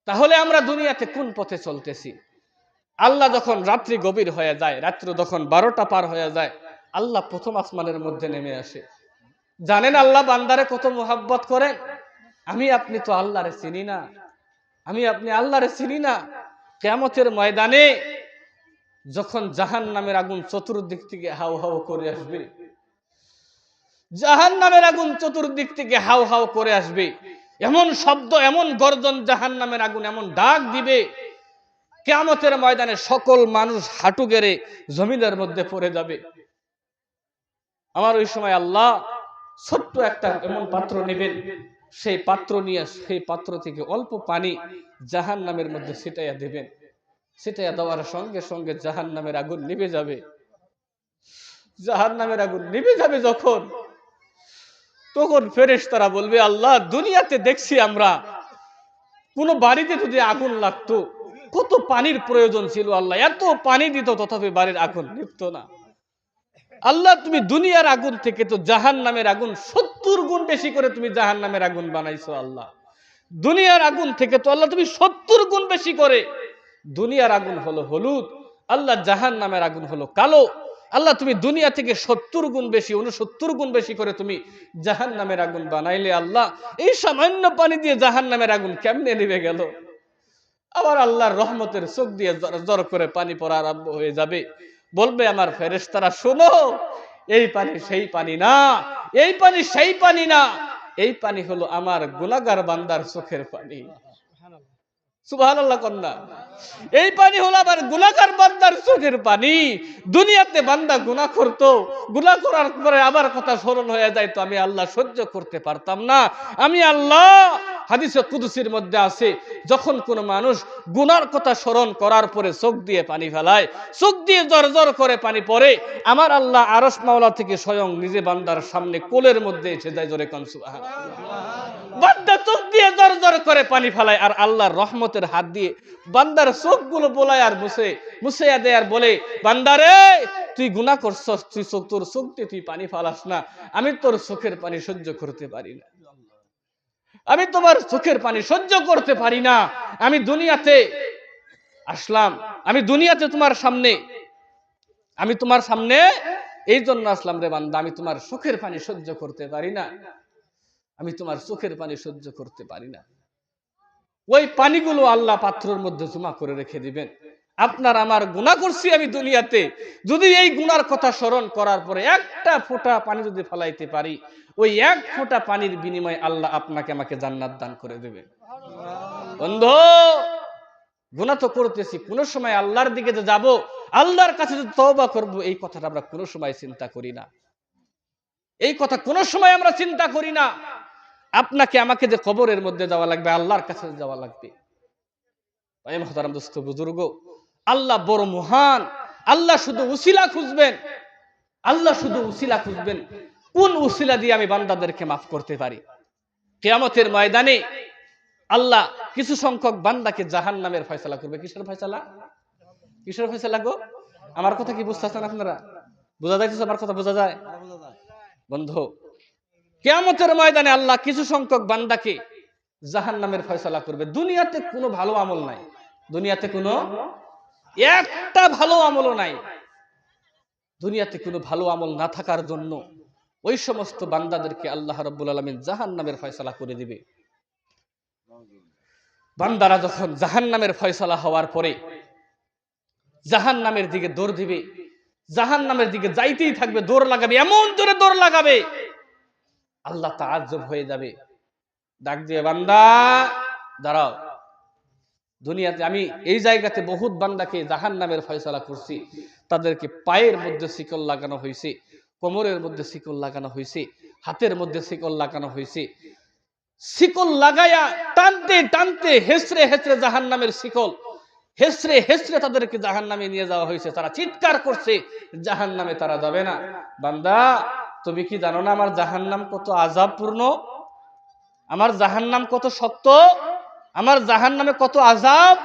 তাহলে আমরা দুনিয়াতে কোন পথে চলতেছি? আল্লাহ যখন রাত্রি গভীর হয়ে যায়, রাত্র যখন 12টা পার হয়ে যায়, আল্লাহ প্রথম আসমানের মধ্যে নেমে আসে। জানেন আল্লাহ বান্দারে কত মোহাব্বত করেন? আমি আপনি তো আল্লাহরে চিনি না, আমি আপনি আল্লাহরে চিনি না। কিয়ামতের ময়দানে যখন জাহান্নামের আগুন চতুর্দিক থেকে হাউ হাউ করে আসবে, জাহান্নামের আগুন চতুর্দিক থেকে হাউ হাউ করে আসবে, এমন শব্দ, এমন গর্জন, জাহান্নামের আগুন এমন ডাক দিবে, কিয়ামতের ময়দানে সকল মানুষ হাঁটু গেড়ে জমিনের মধ্যে পড়ে যাবে। আমার ওই সময় আল্লাহ ছোট্ট একটা এমন পাত্র নেবেন, সেই পাত্র নিয়ে সেই পাত্র থেকে অল্প পানি জাহান্নামের মধ্যে ছিটাইয়া দেবেন। ছিটাইয়া দেওয়ার সঙ্গে সঙ্গে জাহান্নামের আগুন নিভে যাবে। জাহান্নামের আগুন নিভে যাবে যখন, তখন ফেরেশতারা বলবে, আল্লাহ দুনিয়াতে দেখছি আমরা কোন বাড়িতে যদি আগুন লাগতো কত পানির প্রয়োজন ছিল, আল্লাহ এত পানি দিত তথাপি বাড়ির আগুন নিভতো না। আল্লাহ তুমি দুনিয়ার আগুন থেকে তো জাহান্নামের আগুন 70 গুণ বেশি করে তুমি জাহান্নামের আগুন বানাইছো। আল্লাহ দুনিয়ার আগুন থেকে তো আল্লাহ তুমি 70 গুণ বেশি করে, দুনিয়ার আগুন হলো হলুদ, আল্লাহ জাহান্নামের আগুন হলো কালো। আল্লাহ তুমি দুনিয়া থেকে 70 গুণ বেশি, 69 গুণ বেশি করে তুমি জাহান্নামের আগুন বানাইলে, আল্লাহ এই সামান্য পানি দিয়ে জাহান্নামের আগুন কেমনে নিভে গেল? আবার আল্লাহর রহমতের চোখ দিয়ে জর করে পানি পড়া আরম্ভ হয়ে যাবে। বলবে আমার ফেরেশতারা, শোনো, এই পানি সেই পানি না, এই পানি সেই পানি না, এই পানি হলো আমার গুনাহগার বান্দার চোখের পানি। সুবহানাল্লাহ কন্যা, এই পানি হলো আমার গুনাহগার বান্দার চোখের পানি। দুনিয়াতে বান্দা গুনাহ করতো, গুনাহ করার পরে আমার কথা স্মরণ হয়ে যায় তো আমি আল্লাহ সহ্য করতে পারতাম না। আমি আল্লাহ, হাদিসে কুদসির মধ্যে আছে, যখন কোন মানুষ গুনার কথা স্মরণ করার পরে চোখ দিয়ে পানি ফেলায়, চোখ দিয়ে জর জর করে পানি পড়ে, আমার আল্লাহ আরশ মাওলা থেকে স্বয়ং নিজে বান্দার সামনে কোলের মধ্যে এসে যায়। জোরে কোন সুবহানাল্লাহ। বান্দা চোখ দিয়ে জর জর করে পানি ফেলায়, আর আল্লাহর রহমতের হাত দিয়ে বান্দার চোখগুলো বোলায় আর মুছাইয়া দেয় আর বলে, বান্দারে তুই গুনাহ করছস, তুই তোর চোখ দিয়ে তুই পানি ফালাস না, আমি তোর চোখের পানি সহ্য করতে পারি না, আমি তোমার চোখের পানি সহ্য করতে পারি না। আমি দুনিয়াতে আসলাম, আমি দুনিয়াতে তোমার সামনে, আমি তোমার সামনে এই জন্য আসলাম রে বান্দা, আমি তোমার চোখের পানি সহ্য করতে পারি না, আমি তোমার চোখের পানি সহ্য করতে পারি না। ওই পানিগুলো আল্লাহ পাত্রের মধ্যে জমা করে রেখে দিবেন। আপনার আমার গুনাহ করছি আমি দুনিয়াতে, যদি এই গুনার কথা স্মরণ করার পরে একটা ফোঁটা পানি যদি ফেলাইতে পারি, ওই এক ফোঁটা পানির বিনিময়ে আল্লাহ আপনাকে আমাকে জান্নাত দান করে দেবে। বন্ধু, গুনাহ তো করতেছি, কোন সময় আল্লাহর দিকে যে যাব, আল্লাহর কাছে যে তওবা করব, এই কথাটা আমরা কোন সময় চিন্তা করি না। এই কথা কোন সময় আমরা চিন্তা করি না। আপনাকে আমাকে যে কবরের মধ্যে যাওয়া লাগবে, আল্লাহর কাছে যাওয়া লাগবে। ভাই মুহতারাম দোস্ত বুজুর্গ, আল্লাহ বড় মহান। আল্লাহ শুধু উসিলা খুঁজবেন, আল্লাহ শুধু উসিলা খুঁজবেন, কোন উসিলা দিয়ে আমি বান্দাদেরকে মাফ করতে পারি। কিয়ামতের ময়দানে আল্লাহ কিছু সংখ্যক বান্দাকে জাহান্নামের ফয়সালা করবে। কিসের ফয়সালা? কিসের ফয়সালা গো? আমার কথা কি বুঝতেছেন আপনারা? বোঝা যাইতেছে? আমার কথা বোঝা যায় বন্ধু? কিয়ামতের ময়দানে আল্লাহ কিছু সংখ্যক বান্দাকে জাহান্নামের ফয়সালা করবে। দুনিয়াতে কোনো ভালো আমল নাই, দুনিয়াতে কোনো একটা ভালো আমলও নাই। দুনিয়াতে কোনো ভালো আমল না থাকার জন্য ওই সমস্ত বান্দাদেরকে আল্লাহ রাব্বুল আলামিন জাহান্নামের ফয়সালা করে দিবে। বান্দারা যখন জাহান্নামের ফয়সালা হওয়ার পরে জাহান্নামের দিকে দৌড় দিবে, জাহান্নামের দিকে যাইতেই থাকবে, দৌড় লাগাবে, এমন জোরে দৌড় লাগাবে আল্লাহ তাআজ্জব হয়ে যাবে, ডাক দিয়ে বান্দা দাঁড়াও। দুনিয়াতে আমি এই জায়গাতে বহুত বান্দাকে জাহান্নামের ফয়সালা করছি, তাদেরকে পায়ের মধ্যে শিকল লাগানো হয়েছে, কোমরের মধ্যে শিকল লাগানো হয়েছে, হাতের মধ্যে শিকল লাগানো হয়েছে, শিকল লাগায়া টানতে টানতে হেসড়ে হেসড়ে জাহান্নামের শিকল হেসড়ে হেসড়ে তাদেরকে জাহান্নামে নিয়ে যাওয়া হয়েছে। তারা চিৎকার করছে জাহান্নামে তারা যাবে না। বান্দা তুমি কি জানো না আমার জাহান্নাম কত আযাবপূর্ণ, আমার জাহান্নাম কত শক্ত, আমার জাহান্নামে কত আযাব?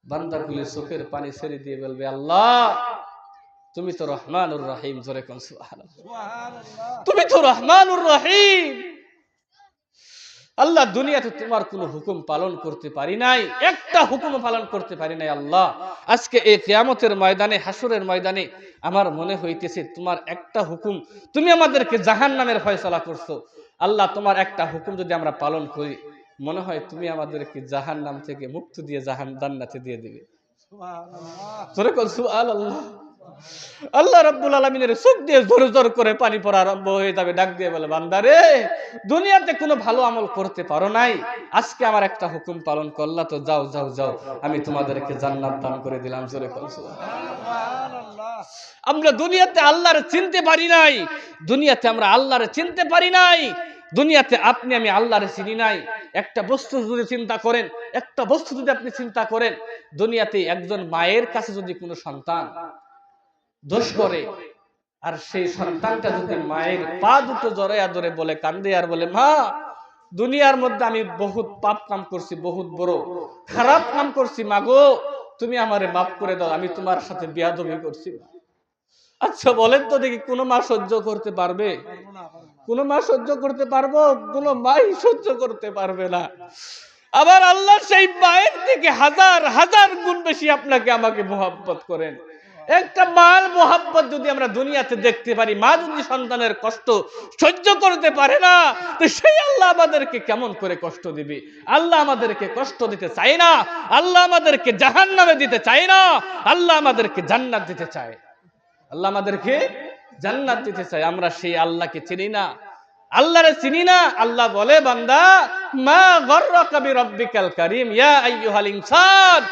বান্দা গুলি চোখের পানি ছেড়ে দিয়ে বলবে আল্লাহ তুমি তো রহমানুর রহিম। জোরে কোন সুবহানাল্লাহ। তুমি তো রহমানুর রহিম। আল্লাহ দুনিয়াতে তোমার কোনো হুকুম পালন করতে পারি নাই, একটা হুকুম পালন করতে পারি নাই। আল্লাহ আজকে এই কিয়ামতের ময়দানে, হাসরের ময়দানে আমার মনে হইতেছে তোমার একটা হুকুম, তুমি আমাদেরকে জাহান্নামের ফয়সালা করছো। আল্লাহ তোমার একটা হুকুম যদি আমরা পালন করি, মনে হয় তুমি আমাদেরকে জাহান্নাম থেকে মুক্তি দিয়ে জান্নাতে দিয়ে দিবে। সুবহানাল্লাহ। আল্লাহ রাব্বুল আলামিনের চোখ দিয়ে জোর জোর করে পানি পড়া আরম্ভ হয়ে যাবে, ডাক দিয়ে বলে বান্দারে দুনিয়াতে কোনো ভালো আমল করতে পারো নাই, আজকে আমার একটা হুকুম পালন করলা তো যাও যাও যাও, আমি তোমাদেরকে জান্নাত দান করে দিলাম। জোরে বল সুবহানাল্লাহ। আমরা দুনিয়াতে আল্লাহর চিনতে পারি নাই, দুনিয়াতে আমরা আল্লাহর চিনতে পারি নাই, দুনিয়াতে আপনি আমি আল্লাহর চিনি নাই। একটা বস্তু যদি চিন্তা করেন, একটা বস্তু যদি আপনি চিন্তা করেন, দুনিয়াতে একজন মায়ের কাছে যদি কোনো সন্তান দোষ করে আর সেই সন্তানটা যদি মায়ের পা দুটো জড়াইয়া ধরে বলে, কান্দে আর বলে মা দুনিয়ার মধ্যে আমি বহুত পাপ কাম করছি, বহুত বড় খারাপ কাম করছি, মাগো তুমি আমারে মাফ করে দাও, আমি তোমার সাথে বেয়াদবি করছি। আচ্ছা বলেন তো দেখি, কোন মা সহ্য করতে পারবে? কোন মা সহ্য করতে পারবো? কোন মাই সহ্য করতে পারবে না। আবার আল্লাহ সেই মায়ের থেকে হাজার হাজার গুণ বেশি আপনাকে আমাকে মোহাব্বত করেন। একটা মার মোহাব্বত যদি আমরা দুনিয়াতে দেখতে পারি, মা যদি সন্তানের কষ্ট সহ্য করতে পারে না, তো সেই আল্লাহ আমাদেরকে কেমন করে কষ্ট দিবে? আল্লাহ আমাদেরকে কষ্ট দিতে চায় না, আল্লাহ আমাদেরকে জাহান্নামে দিতে চায় না, আল্লাহ আমাদেরকে জান্নাত দিতে চায়, আল্লাহ আমাদেরকে জান্নাত দিতে চায়। আমরা সেই আল্লাহকে চিনি না, আল্লাহরে চিনি না। আল্লাহ বলে বান্দা মা গররাকা বিরাব্বিকাল কারীম, ইয়া আইয়ুহাল ইনসান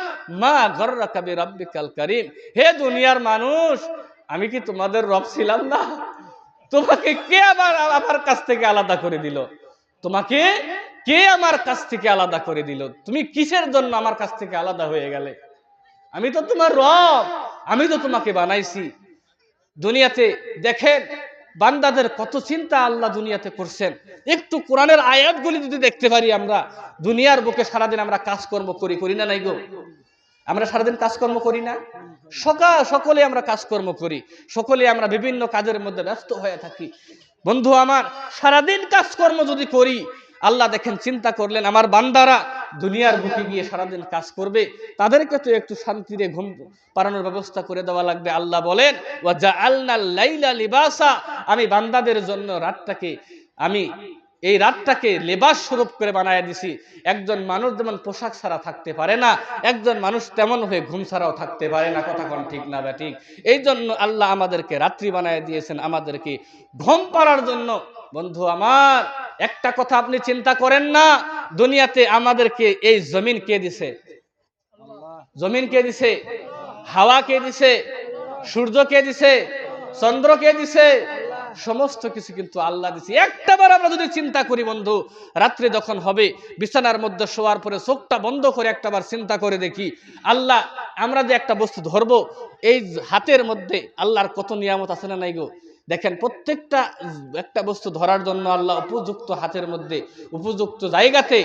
মা গররাকা বিরাব্বিকাল কারীম। হে দুনিয়ার মানুষ, আমি কি তোমাদের রব ছিলাম না? তোমাকে কে আবার আমার কাছ থেকে আলাদা করে দিল? তোমাকে কে আমার কাছ থেকে আলাদা করে দিল? তুমি কিসের জন্য আমার কাছ থেকে আলাদা হয়ে গেলে? আমি তো তোমার রব, আমি তো তোমাকে বানাইছি। দুনিয়াতে দেখেন বান্দাদের কত চিন্তা আল্লাহ দুনিয়াতে করছেন। একটু কোরআনের আয়াতগুলি যদি দেখতে পারি, আমরা দুনিয়ার বুকে সারাদিন আমরা কাজকর্ম করি না নাই গো? আমরা সারাদিন কাজকর্ম করি না? সকলে আমরা কাজকর্ম করি, সকলে আমরা বিভিন্ন কাজের মধ্যে ব্যস্ত হয়ে থাকি। বন্ধু আমার, সারাদিন কাজকর্ম যদি করি, আল্লাহ দেখেন চিন্তা করলেন আমার বান্দারা দুনিয়ার বুকে গিয়ে সারাদিন কাজ করবে, তাদেরকে তো একটু শান্তিতে ঘুম পাড়ানোর ব্যবস্থা করে দেওয়া লাগবে। আল্লাহ বলেন ওয়া জাআলনাল লাইলা লিবাসা, আমি বান্দাদের জন্য রাতটাকে, আমি এই রাতটাকে লেবাস স্বরূপ করে বানায় দিছি। একজন মানুষ যেমন পোশাক ছাড়া থাকতে পারে না, একজন মানুষ তেমন হয়ে ঘুম ছাড়াও থাকতে পারে না। কথা কোন ঠিক না ঠিক? এই জন্য আল্লাহ আমাদেরকে রাত্রি বানায় দিয়েছেন আমাদেরকে ঘুম পাড়ার জন্য। বন্ধু আমার, একটা কথা আপনি চিন্তা করেন না, দুনিয়াতে আমাদেরকে এই জমিন কে দিছে? জমিন কে দিছে? হাওয়া কে দিছে? সূর্য কে দিছে? চন্দ্র কে দিছে? সমস্ত কিছু কিন্তু আল্লাহ দিছে। একটাবার আমরা যদি চিন্তা করি বন্ধু, রাত্রে যখন হবে বিছানার মধ্যে শোয়ার পরে চোখটা বন্ধ করে একটাবার চিন্তা করে দেখি, আল্লাহ আমরা যে একটা বস্তু ধরবো, এই হাতের মধ্যে আল্লাহর কত নিয়ামত আছে না নাই গো? দেখেন প্রত্যেকটা একটা বস্তু ধরার জন্য আল্লাহ উপযুক্ত হাতের মধ্যে উপযুক্ত জায়গাতে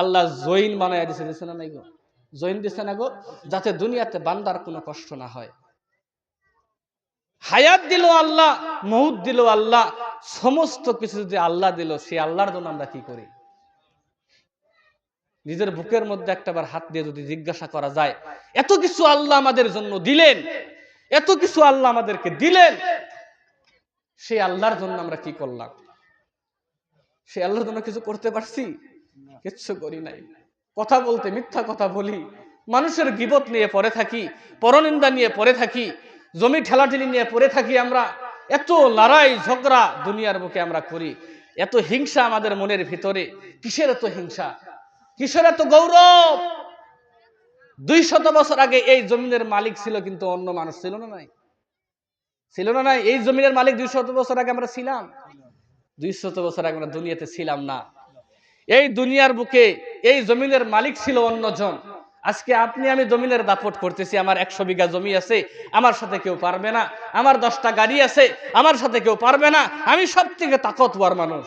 আল্লাহ জৈন বানায় দিছে না নাই গো? জৈন দিছে না গো? যাতে দুনিয়াতে বান্দার কোনো কষ্ট না হয়। হায়াত দিল আল্লাহ, মউত দিল আল্লাহ, সমস্ত কিছু যদি আল্লাহ দিল, সেই আল্লাহর জন্য আমরা কি করি? নিজের বুকের মধ্যে একটাবার হাত দিয়ে যদি জিজ্ঞাসা করা যায়, এত কিছু আল্লাহ আমাদের জন্য দিলেন, এত কিছু আল্লাহ আমাদেরকে দিলেন, সেই আল্লাহর জন্য আমরা কি করলাম? সেই আল্লাহর জন্য কিছু করতে পারছি? কিচ্ছু করি নাই। কথা বলতে মিথ্যা কথা বলি, মানুষের গীবত নিয়ে পড়ে থাকি, পরনিন্দা নিয়ে পড়ে থাকি, জমি ঠেলাঠেলি নিয়ে পড়ে থাকি। আমরা এত লড়াই ঝগড়া দুনিয়ার বুকে আমরা করি, এত হিংসা আমাদের মনের ভিতরে। কিসের এত হিংসা, কিসের এত গৌরব? 200 বছর আগে এই জমিনের মালিক ছিল, কিন্তু অন্য মানুষ ছিল না? নাই ছিল না? নাই এই জমিনের মালিক 200 বছর আগে আমরা ছিলাম? 200 বছর আগে আমরা দুনিয়াতে ছিলাম না। এই দুনিয়ার বুকে এই জমিনের মালিক ছিল অন্যজন। আজকে আপনি আমি জমিনের দাপট করতেছি। আমার 100 বিঘা জমি আছে, আমার সাথে কেউ পারবে না। আমার 10টা গাড়ি আছে, আমার সাথে কেউ পারবে না। আমি সব থেকে তাকতওয়ার মানুষ।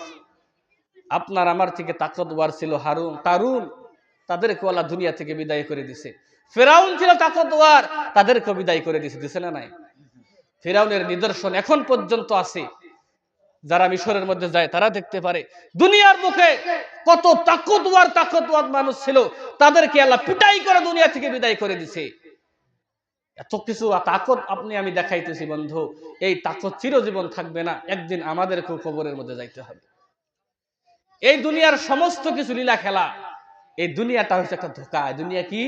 আপনার আমার থেকে তাকতওয়ার ছিল তারুন, তাদেরকে আল্লাহ দুনিয়া থেকে বিদায় করে দিছে। ফেরাউন ছিল তাকতওয়ার, তাদেরকে বিদায় করে দিছে না? নাই ফেরাউনের নিদর্শন এখন পর্যন্ত আছে। যারা মিশরের মধ্যে যায় তারা দেখতে পারে দুনিয়ার মুখে কত তাকতওয়ার মানুষ ছিল, তাদেরকে আল্লাহ পিটাই করে দুনিয়া থেকে বিদায় করে দিছে। এত কিছু তাকত আপনি আমি দেখাইতেছি বন্ধু, এই তাকত চিরজীবন থাকবে না। একদিন আমাদেরকেও কবরের মধ্যে যাইতে হবে। এই দুনিয়ার সমস্ত কিছু লীলা খেলা, এই দুনিয়াটা হচ্ছে একটা ধোঁকা। এই দুনিয়া কি?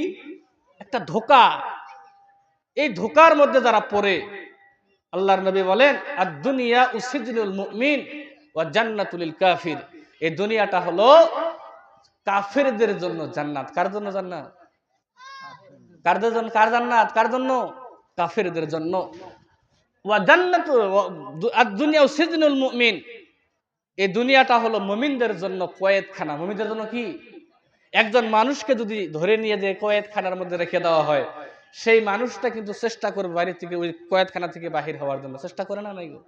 একটা ধোঁকা। এই ধোঁকার মধ্যে যারা পড়ে, আল্লাহর নবী বলেন আদ-দুনিয়া উসিজনুল মুমিন ওয়া জান্নাতুল লিল কাফির। এই দুনিয়াটা হলো কাফেরদের জন্য জান্নাত। কার জন্য জান্নাত? কার জান্নাত? কার জন্য? কাফেরদের জন্য। ওয়া জান্নাতু আদ-দুনিয়া উসিজনুল মুমিন, এই দুনিয়াটা হলো মুমিনদের জন্য কয়েদখানা। মুমিনদের জন্য কি? একজন মানুষকে যদি ধরে নিয়ে যে কয়েদখানার মধ্যে রেখে দেওয়া হয়, সেই মানুষটা কিন্তু চেষ্টা করবে বাড়ি থেকে ওই কয়েদখানা থেকে বাহির হওয়ার জন্য। চেষ্টা করে না? নাই গো?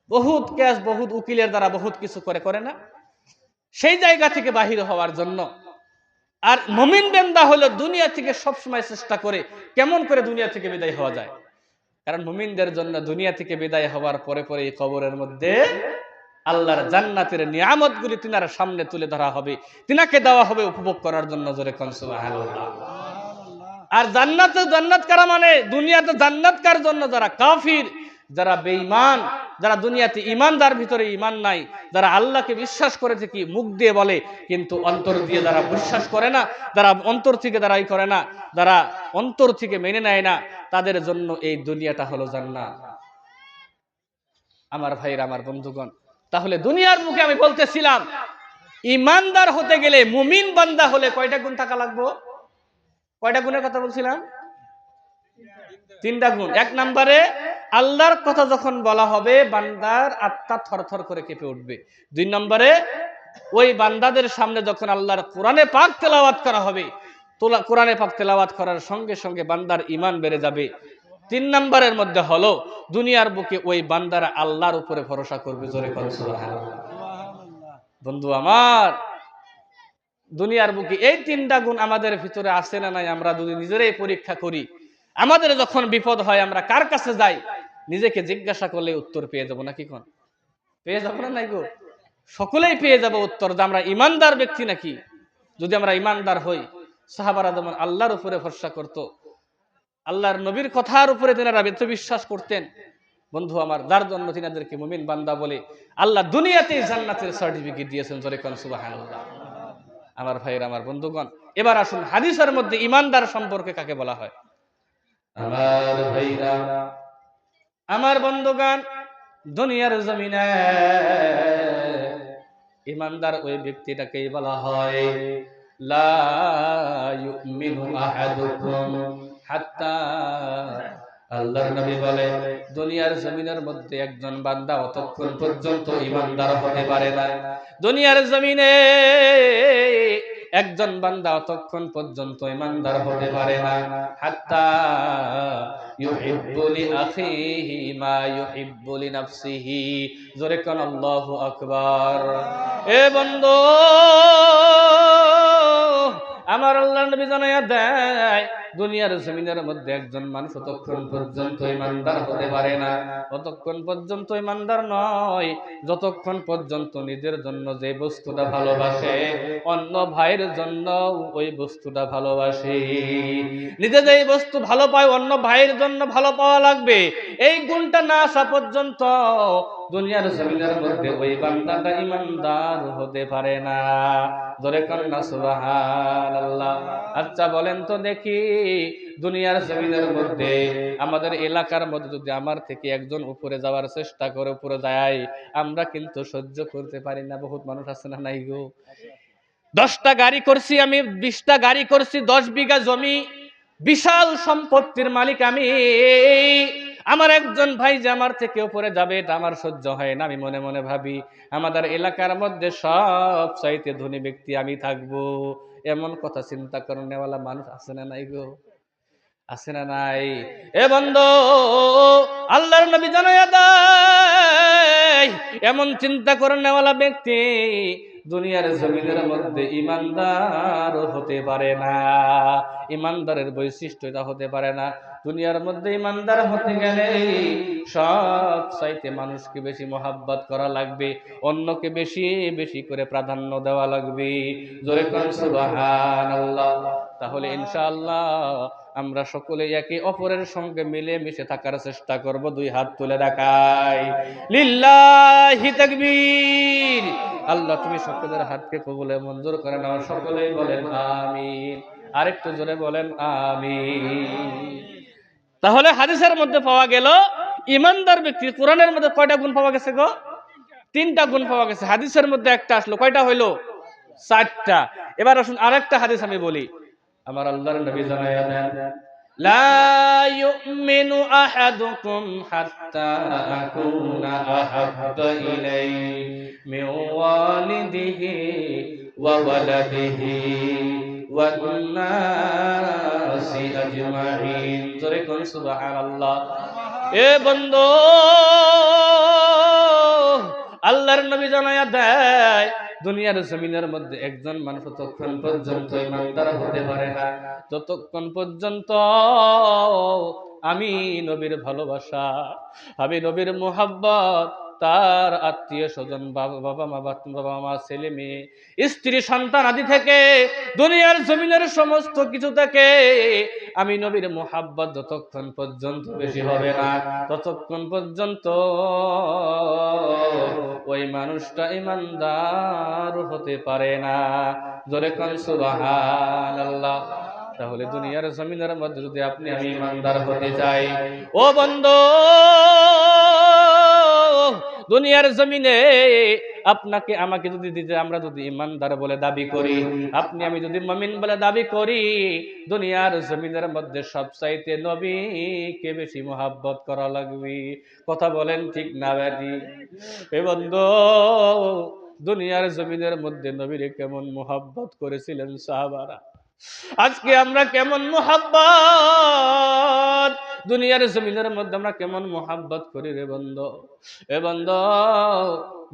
বহুত কেস, বহুত উকিলের দ্বারা বহুত কিছু করে না সেই জায়গা থেকে বাহির হওয়ার জন্য। আর মুমিন বান্দা হলো দুনিয়া থেকে সবসময় চেষ্টা করে কেমন করে দুনিয়া থেকে বিদায় হওয়া যায়। কারণ মুমিনদের জন্য দুনিয়া থেকে বিদায় হওয়ার পরে পরে এই কবরের মধ্যে আল্লাহর জান্নাতের নিয়ামতগুলি তিনার সামনে তুলে ধরা হবে, তিনাকে দেওয়া হবে উপভোগ করার জন্য। জোরে কোন সুবহানাল্লাহ। আর জান্নাত কারা? মানে দুনিয়াতে জান্নাত কার জন্য? যারা কাফির, যারা বেঈমান, যারা দুনিয়াতে ইমানদার ভিতরে ইমান নাই, যারা আল্লাহকে বিশ্বাস করে থেকে মুখ দিয়ে বলে কিন্তু অন্তর দিয়ে যারা বিশ্বাস করে না, যারা অন্তর থেকে দাঁড়াই করে না, যারা অন্তর থেকে মেনে নেয় না, তাদের জন্য এই দুনিয়াটা হলো জান্নাত। আমার ভাইরা, আমার বন্ধুগণ, তাহলে দুনিয়ার মুখে আমি বলতেছিলাম ইমানদার হতে গেলে, মুমিন বান্দা হলে কয়টা গুণ থাকা লাগবে? কয়টা গুণের কথা বলছিলাম? 3টা গুণ। 1 নম্বরে আল্লাহর কথা যখন বলা হবে বান্দার আত্মা থরথর করে কেঁপে উঠবে। 2 নম্বরে ওই বান্দাদের সামনে যখন আল্লাহর কোরআনে পাক তেলাওয়াত করা হবে, কোরআনে পাক তেলাওয়াত করার সঙ্গে সঙ্গে বান্দার ঈমান বেড়ে যাবে। 3 নম্বরের মধ্যে হলো দুনিয়ার বুকে ওই বান্দারা আল্লাহর উপরে ভরসা করবে। জোরে করে সুবহানাল্লাহ। বন্ধু আমার, দুনিয়ার বুকে এই 3টা গুণ আমাদের ভিতরে আছে না নাই? আমরা যদি নিজেরাই পরীক্ষা করি, আমাদের যখন বিপদ হয় আমরা কার কাছে যাই? নিজেকে জিজ্ঞাসা করলে উত্তর পেয়ে যাবো নাকি? কোন পেয়ে যাবো না? নাই গো? সকলেই পেয়ে যাবো উত্তর যে আমরা ইমানদার ব্যক্তি নাকি। যদি আমরা ইমানদার হই, সাহাবারা যেমন আল্লাহর উপরে ভরসা করত, আল্লাহর নবীর কথার উপরে তেনারা বিশ্বাস করতেন। বন্ধু আমার, যার জন্য তিনাদেরকে মুমিন বান্দা বলে আল্লাহ দুনিয়াতেই জান্নাতের সার্টিফিকেট দিয়েছেন। জোরে কোন সুবহানাল্লাহ। আমার ভাইয়ের, আমার বন্ধুগণ, এবার আসুন হাদিসের মধ্যে ইমানদার সম্পর্কে কাকে বলা হয়। আমার ভাইরা, আমার বন্ধুগণ, দুনিয়ার জমিনে ইমানদার ওই ব্যক্তিটাকেই বলা হয় লা ইউমিনু আহাদুকুম হাত্তা, আল্লাহর নবী বলে দুনিয়ার জমিনের মধ্যে একজন বান্দা অতক্ষণ পর্যন্ত ইমানদার হতে পারে না। দুনিয়ার জমিনে একজন বান্দা অতক্ষণ পর্যন্ত ইমানদার হতে পারে না হাত্তা ইউহিব্বু লিআখিহি মা ইউহিব্বু লিনাফসিহি। জোরে কোন আল্লাহু আকবার। এ বন্ধু, আমার আল্লাহর নবী জানায়া দেয় দুনিয়ার জমিনের মধ্যে একজন মানুষ ততক্ষণ পর্যন্ত ইমানদার হতে পারে না, ততক্ষণ পর্যন্ত ইমানদার নয় যতক্ষণ পর্যন্ত নিজের জন্য যে বস্তুটা ভালোবাসে অন্য ভাইয়ের জন্য ওই বস্তুটা ভালোবাসে। নিজে যে বস্তু ভালো পায় অন্য ভাইয়ের জন্য ভালো পাওয়া লাগবে, এই গুণটা না আসা পর্যন্ত দুনিয়ার জমিনের মধ্যে ওই বান্দাটা ইমানদার হতে পারে না। জোরে কন্যা সুবহানাল্লাহ। আচ্ছা বলেন তো দেখি, দুনিয়ার জমিনের মধ্যে আমাদের এলাকার মধ্যে যদি আমার থেকে একজন উপরে যাওয়ার চেষ্টা করে, উপরে যায়, আমরা কিন্তু সহ্য করতে পারি না। বহুত মানুষ আছে না নাই গো? 10টা গাড়ি করছি আমি, 20টা গাড়ি করছি, 10 বিঘা জমি, বিশাল সম্পত্তির মালিক আমি। আমার একজন ভাই যে আমার থেকে উপরে যাবে, এটা আমার সহ্য হয় না। আমি মনে মনে ভাবি, আমাদের এলাকার মধ্যে সব চাইতে ধনী ব্যক্তি আমি থাকবো। এমন কথা চিন্তা করে নেওয়ালা মানুষ আছে না নাই গো? আছে না নাই? এ বন্ধু, আল্লাহর নবী জানায়া দেয়, এমন চিন্তা করে নেওয়ালা ব্যক্তি দুনিয়ার জমিনের মধ্যে ইমানদার হতে পারে না। ইমানদারের বৈশিষ্ট্য এটা হতে পারে না। দুনিয়ার মধ্যে ইমানদার হতে গেলে সব চাইতে মানুষকে বেশি মহাব্বত করা লাগবে, অন্যকে বেশি বেশি করে প্রাধান্য দেওয়া লাগবে। জোরে কোন সুবহানাল্লাহ। তাহলে ইনশাআল্লাহ আমরা সকলে একে অপরের সঙ্গে মিলে মিশে থাকার চেষ্টা করব। 2 হাত তুলে দেখাই, লিল্লাহি তাকবীর। আল্লাহ তুমি সকলের হাতকে কবুলে মঞ্জুর করে নাও। সকলেই বলেন আমিন। আরেকটু জোরে বলেন আমিন। তাহলে হাদিসের মধ্যে পাওয়া গেল, ইমানদার ব্যক্তি, কোরআনের মধ্যে কয়টা গুণ পাওয়া গেছে গো? 3টা গুণ পাওয়া গেছে। হাদিসের মধ্যে একটা আসলো, কয়টা হইলো? 4টা। এবার আসুন আরেকটা হাদিস আমি বলি। আমার আল্লাহর নবী জানায়া দেন, লা ইউমিনু আহাদুকুম হাত্তা আকুনা আহাব্বা ইলাইহি মিন ওয়ালিদিহি ওয়া ওয়ালাদিহি ওয়ান নাসি আজমাইন। জোরে কোন সুবহানাল্লাহ। এ বন্ধু, আল্লাহর নবী জানায়া দেয়, দুনিয়ার জমিনের মধ্যে একজন মানুষ ততক্ষণ পর্যন্ত ইমানদার হতে পারে না যতক্ষণ পর্যন্ত আমি নবীর ভালোবাসা, আমি নবীর মুহাব্বত, তার আত্মীয় স্বজন, বাবা মা, ছেলে মেয়ে, স্ত্রী সন্তান আদি থেকে, দুনিয়ার জমিনের সমস্ত কিছু থেকে আমি নবীর মুহাব্বত যতক্ষণ পর্যন্ত বেশি হবে না, ততক্ষণ পর্যন্ত ওই মানুষটা ইমানদার হতে পারে না। জোরে কোন সুবহানাল্লাহ। তাহলে দুনিয়ার জমিনের মধ্যে যদি আপনি আমি ইমানদার হতে চাই, ও বন্ধু, দুনিয়ার জমিনে আপনাকে আমাকে যদি দিতে, আমরা যদি ইমানদার বলে দাবি করি, আপনি আমি যদি মুমিন বলে দাবি করি, দুনিয়ার জমিনের মধ্যে সবচাইতে নবীকে বেশি মুহাব্বত করা লাগবে। কথা বলেন ঠিক না বেটি? এ বন্ধু, দুনিয়ার জমিনের মধ্যে নবীরে কেমন মুহাব্বত করেছিলেন সাহাবারা, আজকে আমরা কেমন মুহাব্বত দুনিয়ার জমিনের মধ্যে আমরা কেমন মুহাব্বত করি রে বন্ধু। এ বন্ধু,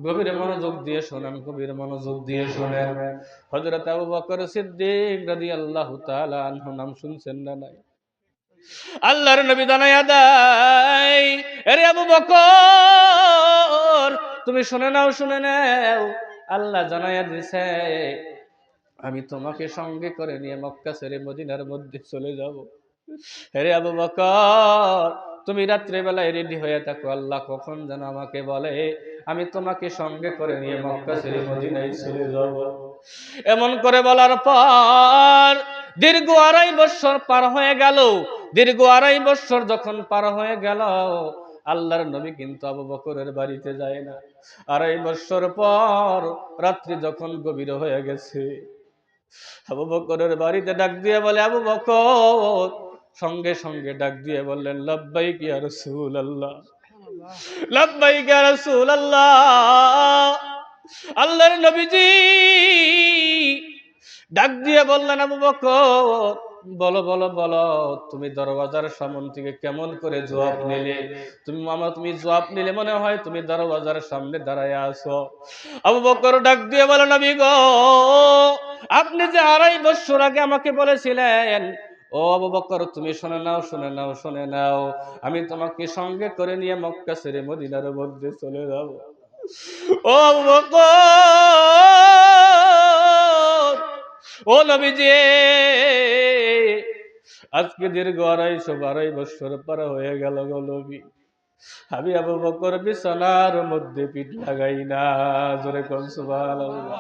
গভীর মনোযোগ দিয়ে শোনেন, গভীর মনোযোগ দিয়ে শোনেন। হযরত আবু বকর সিদ্দিক রাদিয়াল্লাহু তাআলা আনহু নাম শুনছেন না নাই? আল্লাহর নবী জানায়া দেয়, আরে আবু বকর, তুমি শুনে নাও, শুনে নাও, আল্লাহ জানায়া দিয়েছে আমি তোমাকে সঙ্গে করে নিয়ে মক্কা ছেড়ে মদিনার মধ্যে চলে যাব। আরে আবু বকর, তুমি রাত্রে বেলায় রেডি হয়ে থাকো, আল্লাহ কখন যেন আমাকে বলে আমি তোমাকে সঙ্গে করে নিয়ে মক্কা ছেড়ে মদিনায় চলে যাব। এমন করে বলার পর দীর্ঘ 2.5 বছর পার হয়ে গেল। দীর্ঘ 2.5 বছর যখন পার হয়ে গেল, আল্লাহর নবী কিন্তু আবু বকরের বাড়িতে যায় না। 2.5 বছর পর রাত্রি যখন গভীর হয়ে গেছে, আবু বকরের বাড়িতে ডাক দিয়ে বলে, আবু বকর সঙ্গে সঙ্গে ডাক দিয়ে বললেন, লাব্বাইক ইয়া রাসূলুল্লাহ, লাব্বাইক ইয়া রাসূলুল্লাহ। আল্লাহর নবীজি ডাক দিয়ে বললেন, আবু বকর বলো বলো বলো, তুমি দরওয়াজার সামনে থেকে কেমন করে জবাব নিলে? তুমি জবাব নিলে মনে হয় তুমি দরওয়াজার সামনে দাঁড়ায় আছো। আবু বকর ডাক দিয়ে বলে, নবী গো, আপনি যে 2.5 বছর আগে আমাকে বলেছিলেন, ও আবু বকর তুমি শুনে নাও, শুনে নাও, শুনে নাও, আমি তোমাকে সঙ্গে করে নিয়ে মক্কা ছেড়ে মদিনার মধ্যে চলে যাব। ও আবু বকর, ও নবীজি, আজকে দীর্ঘ 2.5 বছর পার হয়ে গেল গো নবী। আমি আবু বকর বিছানার মধ্যে পিঠ লাগাই না, জোরে কোন সুবহানাল্লাহ।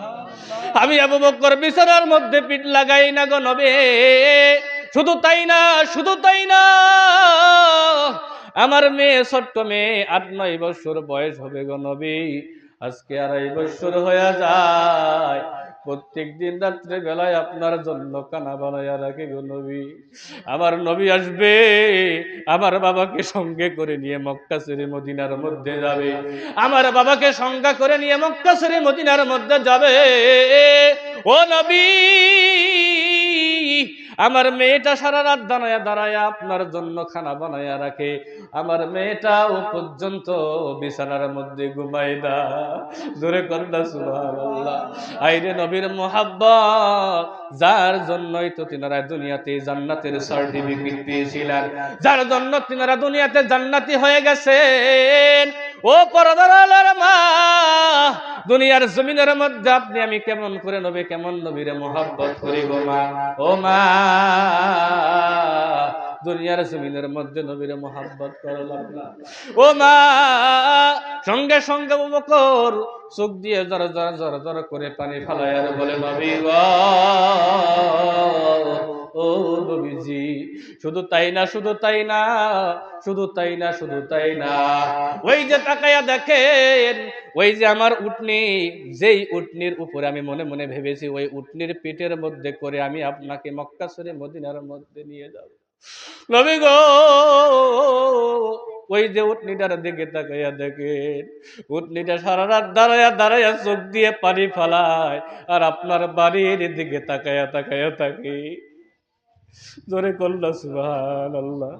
আমি আবু বকর বিছানার মধ্যে পিঠ লাগাই না গো নবী। শুধু তাই না, শুধু তাই না, আমার মেয়ে, ছোট্ট মেয়ে, 8-9 বছর বয়স হবে গো নবী। আজকে 2.5 বছর হয়ে যায়। প্রত্যেক দিন রাত্রে বেলায় আপনার জন্য কানা বানাইয়া রাখে গো নবী। আমার নবী আসবে, আমার বাবাকে সঙ্গে করে নিয়ে মক্কা ছেড়ে মদিনার মধ্যে যাবে। আমার বাবাকে সঙ্গে করে নিয়ে মক্কা ছেড়ে মদিনার মধ্যে যাবে। ও নবী, আমার মেয়েটা সারা রাত দাঁড়ায়া দাঁড়ায়া আপনার জন্য খানা বানায়া রাখে। আমার মেয়েটাও পর্যন্ত বিছানার মধ্যে ঘুমায় না, জোরে কন্যা সুবহানাল্লাহ। আইরে নবীর মোহাব্বত, যার জন্যই তো তিনারা দুনিয়াতে জান্নাতের সার্টিফিকেট পেয়েছিলেন, যার জন্য তিনারা দুনিয়াতে জান্নাতি হয়ে গেছেন। ও পর্দার আলার মা, দুনিয়ার জমিনের মধ্যে আপনি আমি কেমন করে নবী, কেমন নবীরে মোহাব্বত করি গো মা। ও মা, দুনিয়ার জমিনের মধ্যে নবীরে মোহাব্বত করলাম না। ও মা, সঙ্গে সঙ্গে আবু বকর চোখ দিয়ে জড় জড় জড় জড় করে পানি ফালায় আর বলে, নবী গো, ও নবীজি, শুধু তাই না, শুধু তাই না, শুধু তাই না, শুধু তাই না, ওই যে তাকায়া দেখেন, ওই যে আমার উটনি, যেই উটনির উপরে আমি মনে মনে ভেবেছি ওই উটনির পেটের মধ্যে করে আমি আপনাকে মক্কা ছেড়ে মদিনার মধ্যে নিয়ে যাব। নবী গো, ওই যে উটনিটার দিকে তাকাইয়া দেখেন, উটনিটা সারা রাত দাঁড়ায়া দাঁড়ায়া চোখ দিয়ে পানি ফালায়, আর আপনার বাড়ির দিকে তাকাইয়া তাকাইয়া থাকে। জোরে কল্লা সুবহানাল্লাহ।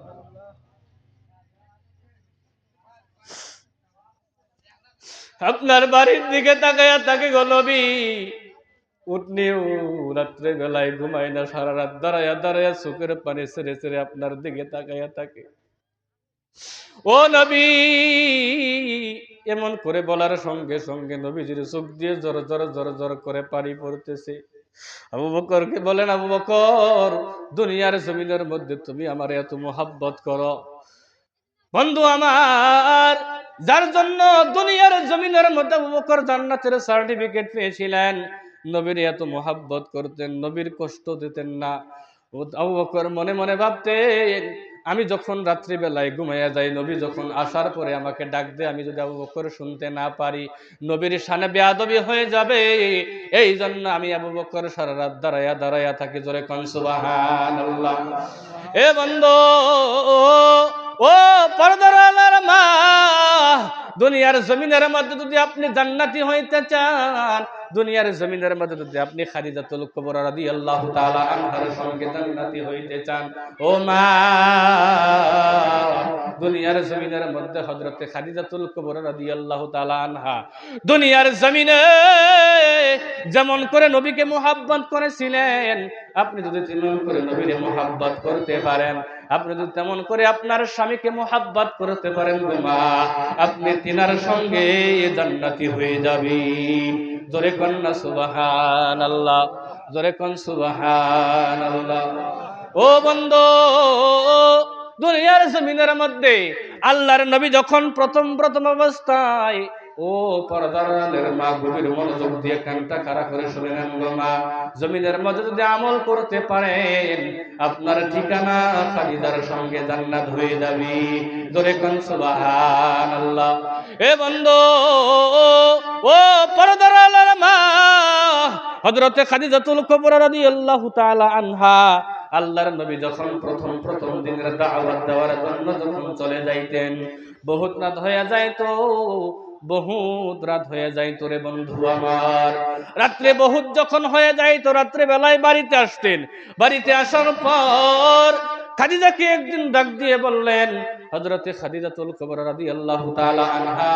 আপনার বাড়ির দিকে তাকাইয়া থাকে গো নবী। উটনিও রাত্রে বেলায় ঘুমায় না, সারা রাত দাঁড়ায়া দাঁড়ায়া চোখের পানি ছেড়ে ছেড়ে আপনার দিকে তাকাইয়া থাকে। ও নবী, এমন করে বলার সঙ্গে সঙ্গে নবীজির চোখ দিয়ে জোর জোর জোর জোর করে পানি পড়তেছে। আবু বকরকে বলেন, আবু বকর, দুনিয়ার জমিনের মধ্যে তুমি আমার এত মোহাব্বত করো, বন্ধু আমার, যার জন্য দুনিয়ার জমিনের মধ্যে আবু বকর জান্নাতের সার্টিফিকেট পেয়েছিলেন, নবীর এত মোহাব্বত করতেন, নবীর কষ্ট দিতেন না। আবু বকর মনে মনে ভাবতেন, আমি যখন রাত্রিবেলায় ঘুমাইয়া যাই, নবী যখন আসার পরে আমাকে ডাক দেয়, আমি যদি আবু বকর শুনতে না পারি, নবীর শানে বেয়াদবি হয়ে যাবে। এই জন্য আমি আবু বকর সারা রাত দাঁড়াইয়া দাঁড়াইয়া থাকি। জোরে কোন সুবহানাল্লাহ। এ বন্ধু, ও পর্দার আলার মা, দুনিয়ার জমিনের মধ্যে যদি আপনি জান্নাতি হইতে চান, দুনিয়ার জমিনের মধ্যে যদি আপনি খাদিজাতুল কুবরা রাদিয়াল্লাহু তাআলা আনহার সঙ্গে জান্নাতি হইতে চান, ও মা, দুনিয়ার জমিনের মধ্যে হযরতে খাদিজাতুল কুবরা রাদিয়াল্লাহু তাআলা আনহা দুনিয়ার জমিনে যেমন করে নবীকে মুহাব্বত করেছিলেন, আপনি যদি তেমন করে নবীকে মুহাব্বত করতে পারেন, আপনি যদি তেমন করে আপনার স্বামীকে মুহাব্বত করতে পারেন গো মা, আপনি তিনার সঙ্গে জান্নাতি হয়ে যাবেন। জোরে কন্না সুবহানাল্লাহ, জোরে কোন সুবহানাল্লাহ। ও বন্ধু, দুনিয়ার জমিনের মধ্যে আল্লাহর নবী যখন প্রথম প্রথম অবস্থায়, ও পর্দার আলের মা, গভীর মনোযোগ দিয়ে কানটা খাড়া করে শুনে নেন গো মা, জমিনের মধ্যে যদি আমল করতে পারেন, আপনার ঠিকানা খাদিজার সঙ্গে জান্নাত হয়ে যাবে। জোরে কোন সুবহানাল্লাহ। এ বন্ধু, ও পর্দার আলের মা, হযরতে খাদিজাতুল কুবরা রাদিয়াল্লাহু তাআলা আনহা, আল্লাহর নবী যখন প্রথম প্রথম দিনের দাওয়াত দেওয়ার জন্য যখন চলে যাইতেন, বহুত রাত হয়ে যাইতো, বহুত রাত হয়ে যাইতো রে বন্ধু আমার। রাত্রে বহুত যখন হয়ে যাইতো, রাত্রে বেলায় বাড়িতে আসতেন। বাড়িতে আসার পর খাদিজাকে একদিন ডাক দিয়ে বললেন, হযরতে খাদিজাতুল কুবরা রাদিয়াল্লাহু তাআলা আনহা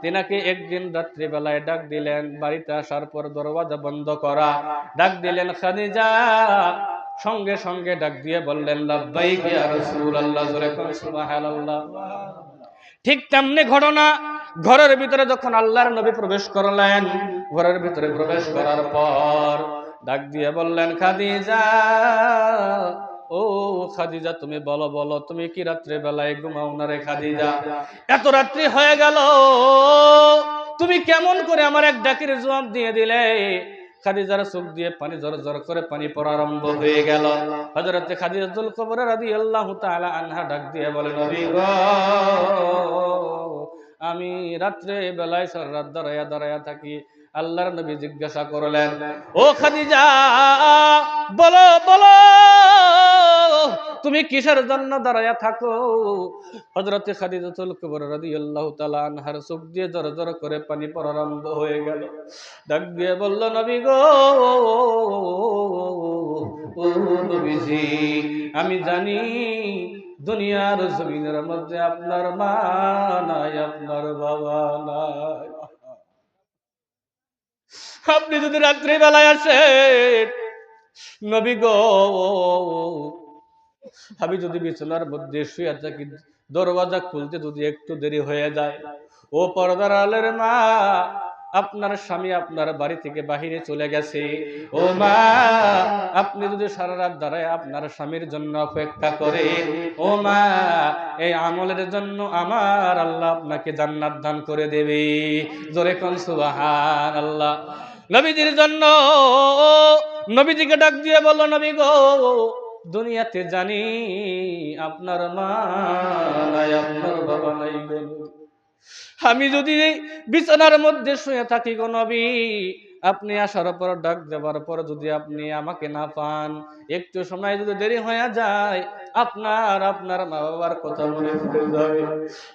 তিনাকে একদিন রাত্রি বেলায় ডাক দিলেন। বাড়িতে আসার পর দরওয়াজা বন্ধ করা, ডাক দিলেন, খাদিজা। সঙ্গে সঙ্গে ডাক দিয়ে বললেন, লাব্বাইক ইয়া রাসূলুল্লাহ। জোরে কোন সুবহানাল্লাহ। ঠিক তেমনি ঘটনা, ঘরের ভিতরে যখন আল্লাহর নবী প্রবেশ করলেন, ঘরের ভিতরে প্রবেশ করার পর ডাক দিয়ে বললেন, খাদিজা, ও ও খাদিজা তুমি বলো বলো, তুমি কি রাত্রে বেলায় ঘুমাও না রে খাদিজা? এত রাত্রি হয়ে গেল, তুমি কেমন করে আমার এক ডাকের জবাব দিয়ে দিলে? খাদিজার চোখ দিয়ে পানি জর জর করে পানি পড়া আরম্ভ হয়ে গেল। হযরতে খাদিজাতুল কুবরা রাদিয়াল্লাহু তাআলা আনহা ডাক দিয়ে বলে, নবী গো, আমি রাত্রে বেলায় সারা রাত দাঁড়ায়া দাঁড়ায়া থাকি। আল্লাহর নবী জিজ্ঞাসা করলেন, ও খাদিজা বলো বলো, তুমি কিসের জন্য দাঁড়ায়া থাকো? হযরতে খাদিজাতুল কুবরা রাদিয়াল্লাহু তাআলা আনহার চোখ দিয়ে জর জর করে পানি পড়া আরম্ভ হয়ে গেল। ডাক দিয়ে বলল, নবী গো, ও নবীজি, আমি জানি দুনিয়ার জমিনের মধ্যে আপনার মা নাই, আপনার বাবা নাই। আপনি যদি রাত্রি বেলায় আসেন নবী গো, আমি যদি বিছানার মধ্যে শুয়ে থাকি, দরওয়াজা খুলতে যদি একটু দেরি হয়ে যায়, ও পর্দার আলের মা, আপনার স্বামী আপনার বাড়ি থেকে বাহিরে চলে গেছে। ও মা, আপনি যদি সারা রাত দাঁড়ায় আপনার স্বামীর জন্য অপেক্ষা করে, ও মা, এই আমলের জন্য আমার আল্লাহ আপনাকে জান্নাত দান করে দেবে। জোরে কোন সুবহানাল্লাহ। নবীজির জন্য নবীজিকে ডাক দিয়ে বলল, নবী গো, দুনিয়াতে জানি আপনার মা নাই, আপনার বাবা নাই গো। আমি যদি বিছানার মধ্যে শুয়ে থাকি গো নবী, আপনি আসার পর ডাক দেওয়ার পর যদি আপনি আমাকে না পান, একটু সময় যদি দেরি হয়ে যায়, আপনার মা বাবার কথা মনে পড়ে যাবে।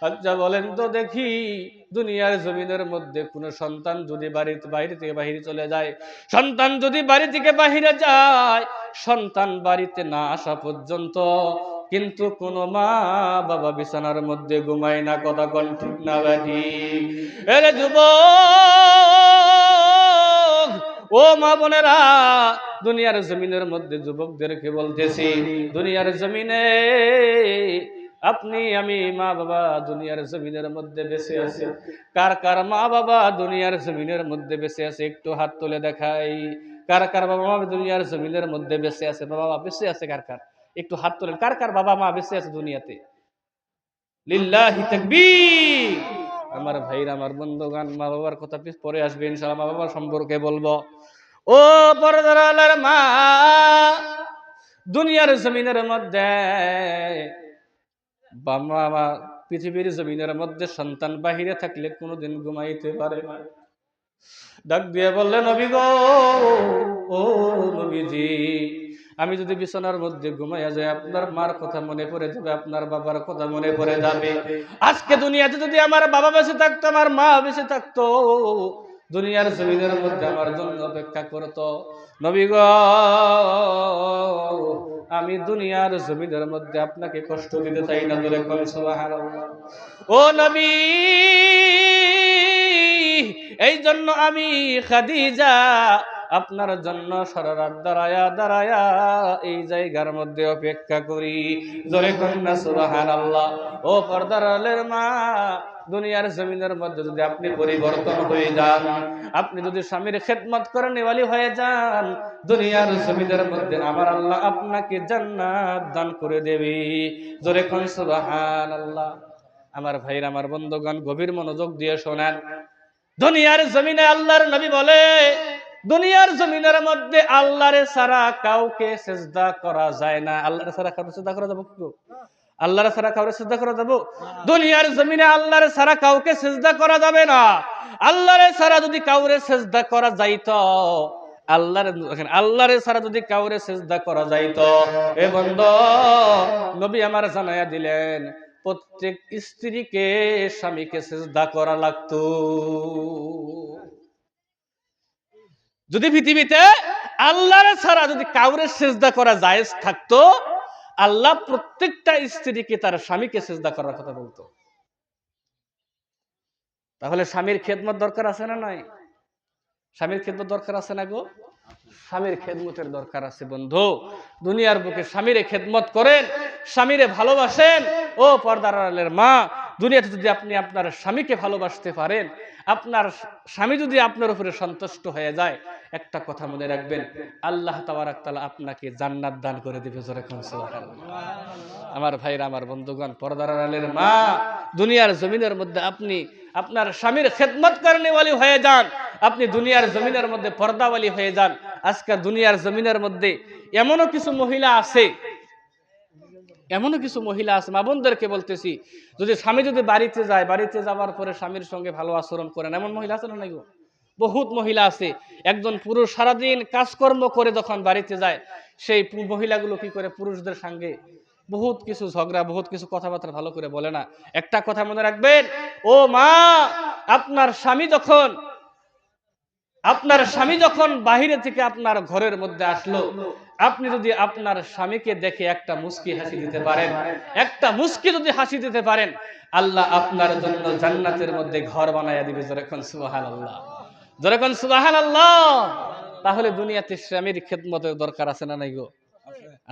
আচ্ছা বলেন তো দেখি, দুনিয়ার জমিনের মধ্যে কোন সন্তান যদি বাইরে থেকে বাহিরে চলে যায়, সন্তান যদি বাড়ি থেকে বাহিরে যায়, সন্তান বাড়িতে না আসা পর্যন্ত কিন্তু কোন মা বাবা বিছানার মধ্যে ঘুমায় না। কথা কোন ঠিক না বাকি? এরে যুবক, ও মা বোনেরা, দুনিয়ার জমিনের মধ্যে যুবকদেরকে বলতেছি, দুনিয়ার জমিনে আপনি আমি মা বাবা দুনিয়ার জমিনের মধ্যে বেঁচে আছে। কার কার মা বাবা দুনিয়ার জমিনের মধ্যে বেঁচে আছে একটু হাত তুলে দেখাই। কার কার বাবা মা দুনিয়ার জমিনের মধ্যে বেঁচে আছে? বাবা মা বেঁচে আছে কার কার? একটু হাত তোলেন। কার কার বাবা মা বেঁচে আছে দুনিয়াতে? লিল্লাহি তাকবীর। আমার ভাইরা, আমার বন্ধুগান, মা বাবার কথা পরে আসবে ইনশাআল্লাহ, মা বাবার সম্পর্কে বলবো। ও পর্দার আলের মা, দুনিয়ার জমিনের মধ্যে বাবা মা, পৃথিবীর জমিনের মধ্যে সন্তান বাহিরে থাকলে কোনোদিন ঘুমাইতে পারে না। ডাক দিয়ে বললেন, নবী গো, ও নবীজি, আমি যদি বিছানার মধ্যে ঘুমাইয়া যাই, আপনার মার কথা মনে পড়ে যাবে, আপনার বাবার কথা মনে পড়ে যাবে। আজকে দুনিয়াতে যদি আমার বাবা বেঁচে থাকতো, আমার মা বেঁচে থাকতো, দুনিয়ার জমিনের মধ্যে আমার জন্য অপেক্ষা করতো। নবী গো, আমি দুনিয়ার জমিনের মধ্যে আপনাকে কষ্ট দিতে চাই না। জোরে কোন সুবহানাল্লাহ। ও নবী, এই জন্য আমি খাদিজা আপনার জন্য সারা রাত দাঁড়ায়া দাঁড়ায়া এই জায়গার মধ্যে অপেক্ষা করি। জোরে কন্যা সুবহানাল্লাহ। ও পর্দার আলের মা, দুনিয়ার জমিনের মধ্যে যদি আপনি পরিবর্তন হয়ে যান, আপনি যদি স্বামীর খেদমত করে নেওয়ালি হয়ে যান, দুনিয়ার জমিনের মধ্যে আমার আল্লাহ আপনাকে জান্নাত দান করে দেবে। জোরে কন্যা সুবহানাল্লাহ। আমার ভাইরা, আমার বন্ধুগণ, গভীর মনোযোগ দিয়ে শোনেন। দুনিয়ার জমিনে আল্লাহর নবী বলে, দুনিয়ার জমিনের মধ্যে আল্লাহরে ছাড়া কাউকে সিজদা করা যায় না। আল্লাহরে ছাড়া কাউকে সিজদা করা যাবে কি? আল্লাহরে ছাড়া কাউকে সিজদা করা যাবে? দুনিয়ার জমিনে আল্লাহরে ছাড়া কাউকে সিজদা করা যাবে না। আল্লাহরে ছাড়া যদি কাউরে সিজদা করা যাইতো, আল্লাহরে ছাড়া যদি কাউরে সিজদা করা যাইতো, এ বন্ধু, নবী আমার জানায়া দিলেন, প্রত্যেক স্ত্রীকে স্বামীকে সিজদা করা লাগতো। যদি পৃথিবীতে আল্লাহর ছাড়া যদি কাউরে সিজদা করা জায়েজ থাকতো, আল্লাহ প্রত্যেকটা স্ত্রীকে তার স্বামীকে সিজদা করার কথা বলতো। তাহলে স্বামীর খেদমত দরকার আছে না নাই? স্বামীর খেদমত দরকার আছে না গো? স্বামীর খেদমতের দরকার আছে বন্ধু। দুনিয়ার বুকে স্বামীরে খেদমত করেন, স্বামীরে ভালোবাসেন। ও পর্দার আড়ালের মা, দুনিয়াতে যদি আপনি আপনার স্বামীকে ভালোবাসতে পারেন, আপনার স্বামী যদি আপনার উপরে সন্তুষ্ট হয়ে যায়, একটা কথা মনে রাখবেন, আল্লাহ তাবারক তাআলা আপনাকে জান্নাত দান করে দিবে। জোরে কোন সুবহানাল্লাহ। আমার ভাইরা, আমার বন্ধুগণ, পর্দার আড়ালের মা, দুনিয়ার জমিনের মধ্যে আপনি আপনার স্বামীর খেদমত করেনওয়ালি হয়ে যান, আপনি দুনিয়ার জমিনের মধ্যে পর্দাওয়ালি হয়ে যান। আজকে দুনিয়ার জমিনের মধ্যে এমনও কিছু মহিলা আছে, মা বোনদেরকে বলতেছি, যদি স্বামী যদি বাড়িতে যায়, বাড়িতে যাওয়ার পরে স্বামীর সঙ্গে ভালো আচরণ করেন, এমন মহিলা আছে না? নাই গো, বহুত মহিলা আছে। একজন পুরুষ সারাদিন কাজকর্ম করে যখন বাড়িতে যায়, সেই মহিলাগুলো কি করে পুরুষদের সঙ্গে বহুত কিছু ঝগড়া, বহুত কিছু কথাবার্তা ভালো করে বলে না। একটা কথা মনে রাখবেন, ও মা, আপনার স্বামী যখন বাহিরে থেকে আপনার ঘরের মধ্যে আসলো, আপনি যদি আপনার স্বামীকে দেখে একটা মুস্কি হাসি দিতে পারেন, একটা মুস্কি যদি হাসি দিতে পারেন, আল্লাহ আপনার জন্য জান্নাতের মধ্যে ঘর বানায়া দিবে। যেরকম সুবহানাল্লাহ, যেরকম সুবহানাল্লাহ। তাহলে দুনিয়াতে স্বামীর খেদমতের দরকার আছে না নাই গো?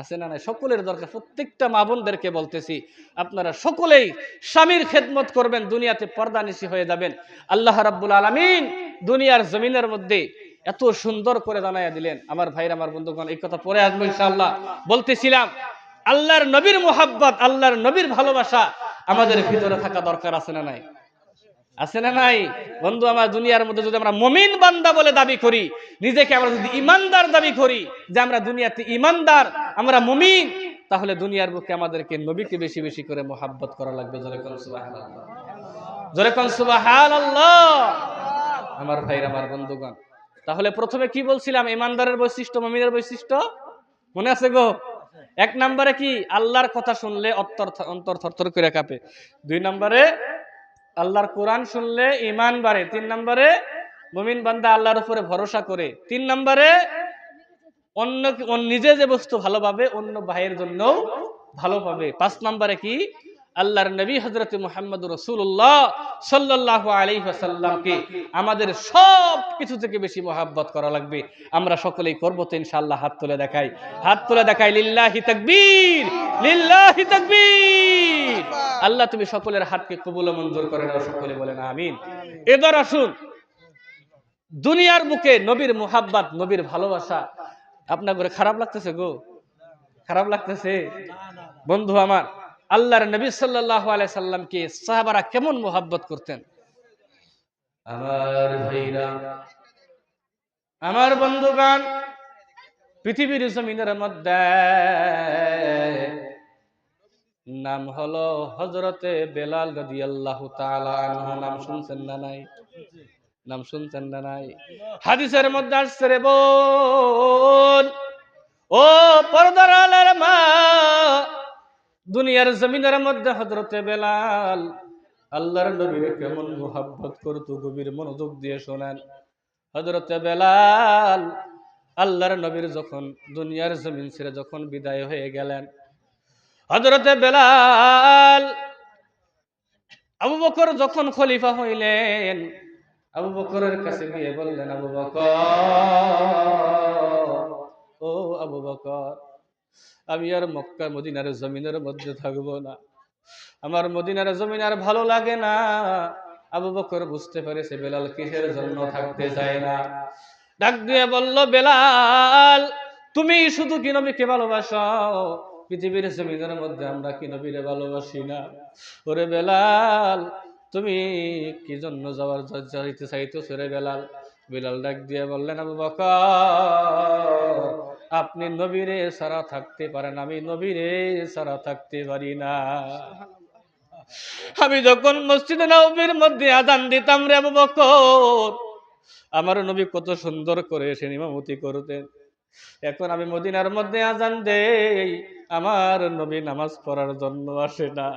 আছে না নাই? সকলের দরকার। প্রত্যেকটা মা বোনদেরকে বলতেছি, আপনারা সকলেই স্বামীর খেদমত করবেন, দুনিয়াতে পর্দানিশী হয়ে যাবেন। আল্লাহ রাব্বুল আলামিন দুনিয়ার জমিনের মধ্যে এত সুন্দর করে জানাইয়া দিলেন। আমার ভাইরা, আমার বন্ধুগণ, এই কথা পরে আসবো ইনশাআল্লাহ। বলতেছিলাম, আল্লাহর নবীর মুহাব্বত, আল্লাহর নবীর ভালোবাসা আমাদের ভিতরে থাকা দরকার আছে না নাই? আছে না নাই? বন্ধু আমার, দুনিয়ার মধ্যে যদি আমরা মুমিন বান্দা বলে দাবি করি, নিজেকে আমরা যদি ইমানদার দাবি করি, যে আমরা দুনিয়াতে ইমানদার, আমরা মুমিন, তাহলে দুনিয়ার বুকে আমাদেরকে নবীকে বেশি বেশি করে মুহাব্বত করা লাগবে। জোরে কোন সুবহানাল্লাহ, জোরে কোন সুবহানাল্লাহ। আমার ভাইরা, আমার বন্ধুগণ, তাহলে প্রথমে কি বলছিলাম? ইমানদারের বৈশিষ্ট্য, মুমিনের বৈশিষ্ট্য মনে আছে গো? এক নম্বরে কি? আল্লাহর কথা শুনলে অন্তর থরথর করে কাঁপে। 2 নম্বরে আল্লাহর কোরআন শুনলে ঈমান বাড়ে। 3 নম্বরে মুমিন বান্দা আল্লাহর উপরে ভরসা করে। 3 নম্বরে নিজে যে বস্তু ভালো পাবে, অন্য ভাইয়ের জন্য ভালো পাবে। 5 নম্বরে কি? আল্লাহর নবী হযরত মুহাম্মদ রাসূলুল্লাহ সাল্লাল্লাহু আলাইহি ওয়াসাল্লামকে আমাদের সব কিছু থেকে বেশি মহব্বত করা লাগবে। আমরা সকলেই করব তো ইনশাআল্লাহ। হাত তুলে দেখাই, হাত তুলে দেখাই। লিল্লাহি তাকবীর, লিল্লাহি তাকবীর। আল্লাহ তুমি সকলের হাতকে কবুল ও মঞ্জুর করে নাও, সকলে বলেন আমিন। এবার আসুন, দুনিয়ার বুকে নবীর মুহাব্বত, নবীর ভালোবাসা আপনার করে খারাপ লাগতেছে গো? খারাপ লাগতেছে? বন্ধু আমার, আল্লাহর নবী সাল্লাল্লাহু আলাইহি সাল্লামকে সাহাবারা কেমন মুহাব্বত করতেন? আমার ভাইরা, আমার বন্ধুগণ, পৃথিবীর জমিনের মধ্যে নাম হলো হযরতে বেলাল রাদিয়াল্লাহু তাআলা আনহু। নাম শুনছেন না নাই? নাম শুনছেন না নাই? হাদিসের মধ্যে আসছে রে বোন, ও পর্দার আড়ালের মা, দুনিয়ার জমিনের মধ্যে হযরতে বেলাল আল্লাহর নবীর কেমন মুহাব্বত করত, গভীর মনোযোগ দিয়ে শোনেন। হযরতে বেলাল আল্লাহর নবীর যখন দুনিয়ার জমিন ছেড়ে যখন বিদায় হয়ে গেলেন, হযরতে বেলাল আবু বকর যখন খলিফা হইলেন, আবু বকরের কাছে গিয়ে বললেন, আবু বকর, ও আবু বকর, আমি আর মক্কা মদিনার জমিনের মধ্যে থাকবো না, আমার মদিনার জমিন আর ভালো লাগে না। আবু বকর বুঝতে পেরেছে বেলাল কিসের জন্য থাকতে চায় না। ডাক দিয়ে বলল, বেলাল, তুমি শুধু কি নবীকে ভালোবাসো? পৃথিবীর জমিনের মধ্যে আমরা কি নবীরে ভালোবাসি না? ওরে বেলাল, তুমি কি জন্য যাইতে চাইতেছো রে বেলাল? বেলাল ডাক দিয়ে বললেন, আবু বকর, আপনি নবীরে ছাড়া থাকতে পারেন, আমি নবীরে ছাড়া থাকতে পারি না। আমি যখন মসজিদে নববীর মধ্যে আযান দিতাম রে আবু বকর, আমার নবী কত সুন্দর করে এসে ইমামতি করতেন। এখন আমি মদিনার মধ্যে আযান দেই, আমার নবী নামাজ পড়ার জন্য আসে না।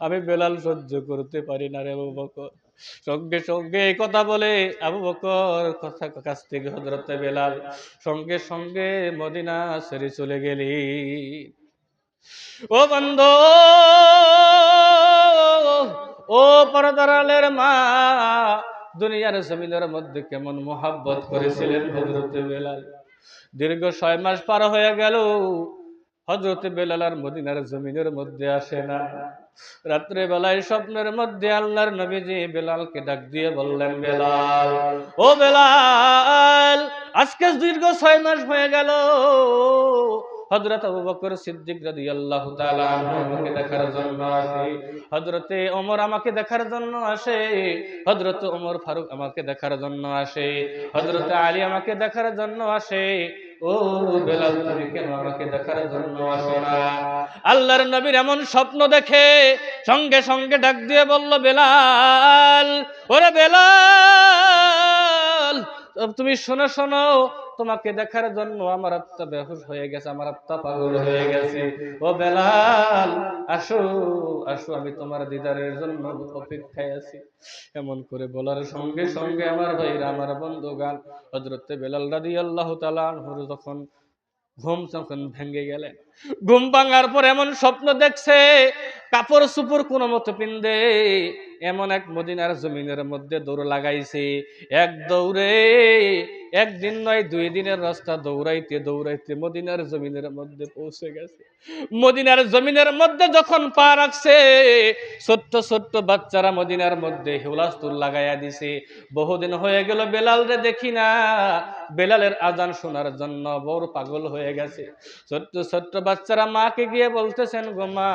আমি বেলাল সহ্য করতে পারি না রে আবু বকর। সঙ্গে সঙ্গে এই কথা বলে আবু বকর কাছ থেকে হযরতে বেলাল সঙ্গে সঙ্গে মদিনা ছেড়ে চলে গেলি। ও বন্ধু, ও পর্দার আড়ালের মা, দুনিয়ার জমিনের মধ্যে কেমন মুহাব্বত করেছিলেন হযরতে বেলাল। দীর্ঘ 6 মাস পার হয়ে গেল, হযরত বেলাল আর মদিনার জমিনের মধ্যে আসে না। রাত্রে বেলায় স্বপ্নের মধ্যে আল্লাহর নবীজি বেলালকে ডাক দিয়ে বললেন, বেলাল, ও বেলাল, আজকে দীর্ঘ 6 মাস হয়ে গেল হযরত আবু বকর সিদ্দিক রাদিয়াল্লাহু তাআলা আনহু আমাকে দেখার জন্য আসে, হযরতে ওমর আমাকে দেখার জন্য আসে, হযরত ওমর ফারুক আমাকে দেখার জন্য আসে, হযরত আলী আমাকে দেখার জন্য আসে। ও বেলাল, তুমি কেন আমাকে দেখার জন্য আসো না? আল্লাহর নবীর এমন স্বপ্ন দেখে সঙ্গে সঙ্গে ডাক দিয়ে বলল, বেলাল, ওরে বেলাল, তুমি শোনো শোনো, তোমাকে দেখার জন্য আমার আত্মা বেহুশ হয়ে গেছে, আমার আত্মা পাগল হয়ে গেছে। ও বেলাল, আসো আসো, আমি তোমার দিদারের জন্য অপেক্ষায় আছি। এমন করে বলার সঙ্গে সঙ্গে আমার ভাইরা, আমার বন্ধুগান, হযরত বেলাল রাদিয়াল্লাহু তাআলা আনহু যখন যখন ভেঙে গেলেন, ঘুম ভাঙার পর এমন স্বপ্ন দেখছে, কাপড় চুপড় কোনো মতো পিন্দে এমন এক মদিনার জমিনের মধ্যে দৌড় লাগাইছে। এক দৌড়ে একদিন নয় 2 দিনের রাস্তা দৌড়াইতে দৌড়াইতে মদিনার জমিনের মধ্যে পৌঁছে গেছে। মদিনার জমিনের মধ্যে যখন পা রাখছে, ছোট্ট ছোট্ট বাচ্চারা মদিনার মধ্যে হুলাস্তুল লাগাইয়া দিছে। বহুদিন হয়ে গেল বেলাল রে দেখি না, বেলালের আজান শোনার জন্য বড় পাগল হয়ে গেছে। ছোট্ট ছোট্ট বাচ্চারা মাকে গিয়ে বলতেছেন, গো মা,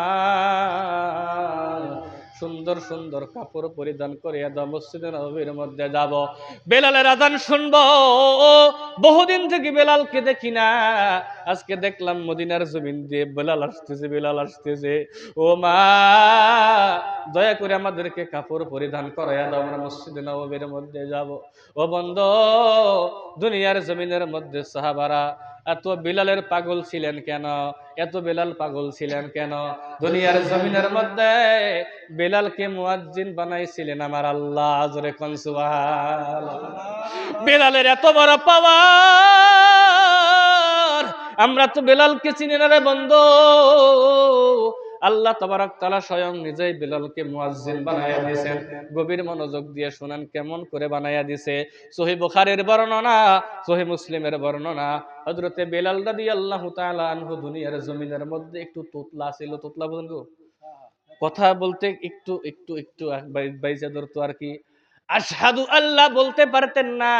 সুন্দর সুন্দর কাপড় পরিধান করে দাও, মসজিদে নববীর মধ্যে যাব, বেলালের আজান শুনবো। বহুদিন থেকে বেলালকে দেখি না, আজকে দেখলাম মদিনার জমিন দিয়ে বেলাল আসতেছে, বেলাল আসতেছে। ও মা, দয়া করে আমাদেরকে কাপড় পরিধান করাইয়া দাও, আমরা মসজিদে নববীর মধ্যে যাব। ও বন্ধু, দুনিয়ার জমিনের মধ্যে সাহাবারা এত বিলালের পাগল ছিলেন কেন? এত বেলাল পাগল ছিলেন কেন? দুনিয়ার জমিনের মধ্যে বেলালকে মুয়াজ্জিন বানাইছিলেন আমার আল্লাহ। জোরে কোন সুবহানাল্লাহ। বেলালের এত বড় পাওয়ার, আমরা তো বেলালকে চিনি না রে বন্ধু। আল্লাহ তাবারক তাআলা স্বয়ং নিজেই বেলালকে মুয়াজ্জিন বানায়া দিয়েছেন। গভীর মনোযোগ দিয়ে শুনেন কেমন করে বানায়া দিয়েছে। সহিহ বুখারীর বর্ণনা, সহিহ মুসলিমের বর্ণনা, হযরতে বেলাল রাদিয়াল্লাহু তাআলা আনহু দুনিয়ার জমিনের মধ্যে একটু তোতলা ছিল। তোতলা বলেন গো, কথা বলতে একটু একটু একটু বাইজা ধরতো আর কি। আশহাদু আল্লাহ বলতে পারতেন না,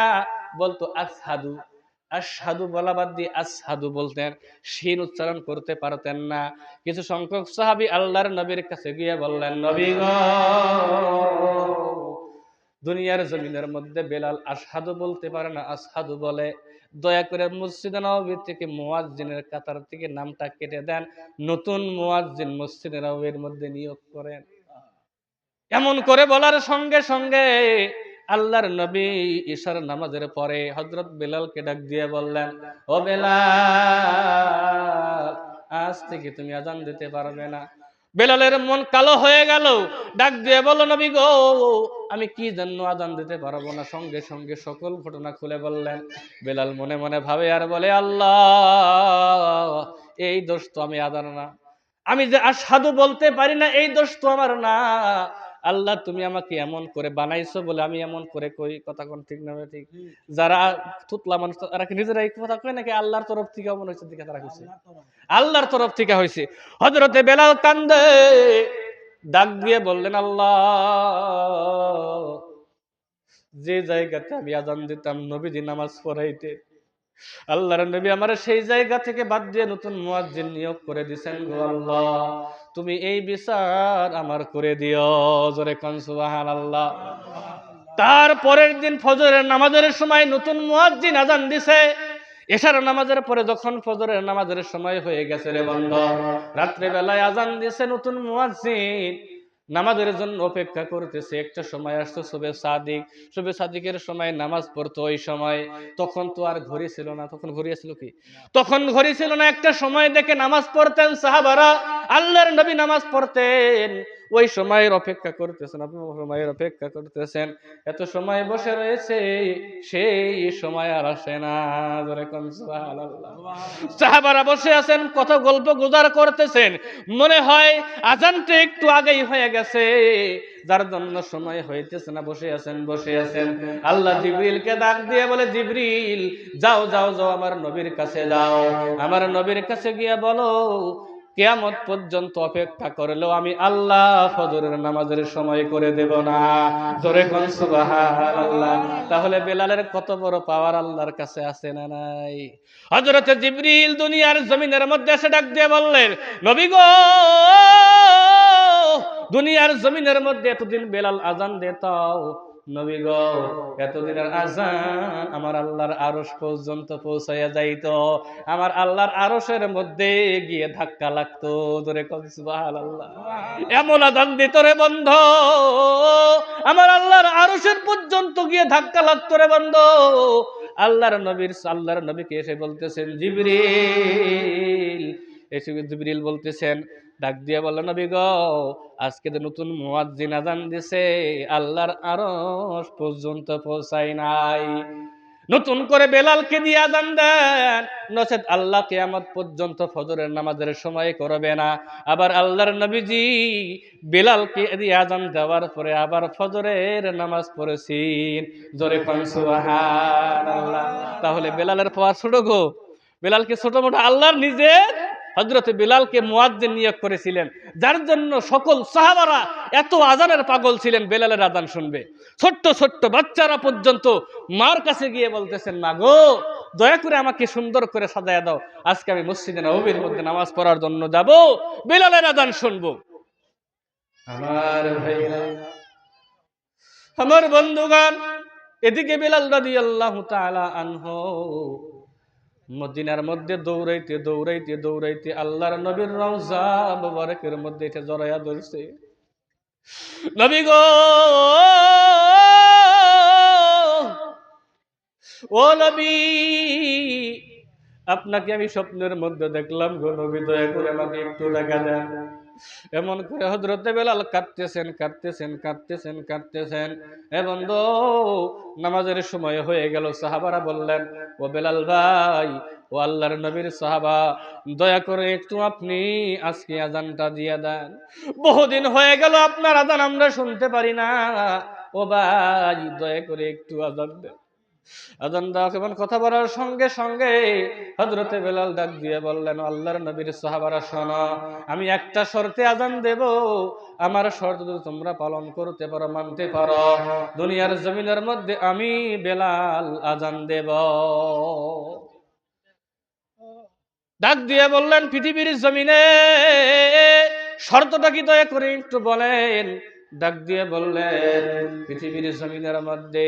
বলতো আসহাদু। আশহাদু বলা বাদ দিয়ে আসহাদু বলতেন, শিন উচ্চারণ করতে পারতেন না। কিছু সংখ্যক সাহাবী আল্লাহর নবীর কাছে গিয়ে বললেন, নবী গো, দুনিয়ার জমিনের মধ্যে বেলাল আশহাদু বলতে পারে না, আসহাদু বলে, দয়া করে মসজিদে নববী থেকে মুয়াজ্জিনের কাতার থেকে নামটা কেটে দেন, নতুন মুয়াজ্জিন মসজিদে নববীর মধ্যে নিয়োগ করেন। এমন করে বলার সঙ্গে সঙ্গে আল্লাহর নবী ইশার নামাজের পরে হযরত বেলালকে ডাক দিয়ে বললেন, ও বেলাল, আজ থেকে তুমি আজান দিতে পারবে না। বেলালের মন কালো হয়ে গেল, ডাক দিয়ে বলল, নবী গো, আমি কি জন্য আজান দিতে পারবো না? সঙ্গে সঙ্গে সকল ঘটনা খুলে বললেন। বেলাল মনে মনে ভাবে আর বলে, আল্লাহ, এই দোষ তো আমি আদার না, আমি যে আশহাদু বলতে পারি না, এই দোষ তো আমার না। আল্লাহ, তুমি আমাকে এমন করে বানাইছো বলে আমি এমন করে কই। কথা কোন ঠিক না? ঠিক। যারা তুতলা মানুষ তারা কি নিজেরাই কথা কয় নাকি আল্লাহর তরফ থেকে মনে হচ্ছে দিকে তারা কইছে? আল্লাহর তরফ থেকে হইছে। হযরতে বেলাল কান্দে, ডাক দিয়ে বললেন, আল্লাহ, যে জায়গাতে আমি আজান দিতাম নবীজি নামাজ পড়াইতে, আল্লাহর নবী আমার সেই জায়গা থেকে বাদ দিয়ে নতুন মুয়াজ্জিন নিয়োগ করে দিয়েছেন। গো আল্লাহ, তুমি এই বিচার আমার করে দিও। জোরে কোন সুবহানাল্লাহ। তার পরের দিন ফজরের নামাজের সময় নতুন মুয়াজ্জিন আজান দিছে। এশার নামাজের পরে যখন ফজরের নামাজের সময় হয়ে গেছে রে বন্ধু, রাত্রে বেলায় আজান দিছে নতুন মুয়াজ্জিন, নামাজের জন্য অপেক্ষা করতেছে। একটা সময় আসতো সুবে সাদিক, সুবে সাদিকের সময় নামাজ পড়তো। ওই সময় তখন তো আর ঘড়ি ছিল না। তখন ঘড়ি ছিল কি? তখন ঘড়ি ছিল না। একটা সময় দেখে নামাজ পড়তেন সাহাবারা, আল্লাহর নবী নামাজ পড়তেন। ওই সময়ের অপেক্ষা করতেছেন, আপনি সময়ের অপেক্ষা করতেছেন, এত সময় বসে রয়েছে, সেই সময় আর আসে না। সাহাবারা বসে আছেন, কত গল্প গুজার করতেছেন, মনে হয় আজানটা একটু আগেই হয়ে গেছে, যার জন্য সময় হইতেছে না, বসে আছেন। আল্লাহ জিবরিলকে ডাক দিয়ে বলে, জিবরিল যাও আমার নবীর কাছে যাও, আমার নবীর কাছে গিয়ে বলো কিয়ামত পর্যন্ত অপেক্ষা করলেও আমি আল্লাহ ফজরের নামাজের সময় করে দেব না। জোরে কোন সুবহানাল্লাহ। তাহলে বেলালের কত বড় পাওয়ার আল্লাহর কাছে আছে না নাই? হযরত জিবরিল দুনিয়ার জমিনের মধ্যে এসে ডাক দিয়ে বললেন, নবী গো, দুনিয়ার জমিনের মধ্যে এতদিন বেলাল আজান দিতাও, নবী গো এতদিনের আজান আমার আল্লাহর আরশ পর্যন্ত পৌঁছাইয়া যাইতো, আমার আল্লাহর আরশের মধ্যে গিয়ে ধাক্কা লাগতো। ধরে কম সুবহানাল্লাহ। এমন আজান দিত রে বন্ধ, আমার আল্লাহর আরশের পর্যন্ত গিয়ে ধাক্কা লাগতো রে বন্ধ। আল্লাহর নবীকে এসে বলতেছেন, জিবরিল এসে জিবরিল বলতেছেন, ডাক দিয়ে বলল, নবী গো আজকে তো নতুন মুয়াজ্জিন আজান দিছে, আল্লাহর আরশ পর্যন্ত পৌঁছায় নাই। নতুন করে বেলালকে দিয়ে আজান দেন, নচেত আল্লাহ কিয়ামত পর্যন্ত ফজরের নামাজের সময় করবে না। আবার আল্লাহর নবীজি বেলালকে দিয়ে আজান দেওয়ার পরে আবার ফজরের নামাজ পড়েছেন। জোরে কোন সুবহানাল্লাহ। তাহলে বেলালের পাওয়ার ছোট গো? বেলালকে ছোট মোটো? আল্লাহর নিজে হযরতে বেলালকে মুয়াজ্জিন নিয়োগ করেছিলেন, যার জন্য সকল সাহাবারা এত আজানের পাগল ছিলেন বেলালের আজান শুনবে। ছোট্ট ছোট্ট বাচ্চারা পর্যন্ত মার কাছে গিয়ে বলতেছেন, মা গো দয়া করে আমাকে সুন্দর করে সাজায়া দাও, আজকে আমি মসজিদে নববীর মধ্যে নামাজ পড়ার জন্য যাব, বেলালের আজান শুনবো। আমার ভাইরা, আমার বন্ধুগণ, এদিকে বেলাল রাদিয়াল্লাহু তাআলা আনহু মদিনার মধ্যে দৌড়াইতে আল্লাহর নবীর রওজা মুবারকের মধ্যে এটা জড়ায়া ধরছে। নবী গো, ও নবী, আপনাকে আমি স্বপ্নের মধ্যে দেখলাম গো নবী, দয়া করে আমাকে একটু দেখা দেন। এমন করে হযরতে বেলাল কাঁদতেছেন। এ বন্ধু, নামাজের সময় হয়ে গেল। সাহাবারা বললেন, ও বেলাল ভাই, ও আল্লাহর নবীর সাহাবা, দয়া করে একটু আপনি আজকে আজানটা দিয়ে দেন। বহুদিন হয়ে গেল আপনার আজান আমরা শুনতে পারি না, ও ভাই দয়া করে একটু আজান দেন। আজান দেওয়া কেমন কথা বলার সঙ্গে সঙ্গে হযরতে বেলাল ডাক দিয়ে বললেন, আল্লাহর নবীর সাহাবারা শোনো, আমি একটা শর্তে আজান দেব, আমার শর্ত যদি তোমরা পালন করতে পারো, মানতে পারো, দুনিয়ার জমিনের মধ্যে আমি বেলাল আজান দেব। ডাক দিয়ে বললেন, পৃথিবীর জমিনে শর্তটা কি দয়া করে একটু বলেন। ডাক দিয়ে বললেন, পৃথিবীর জমিনের মধ্যে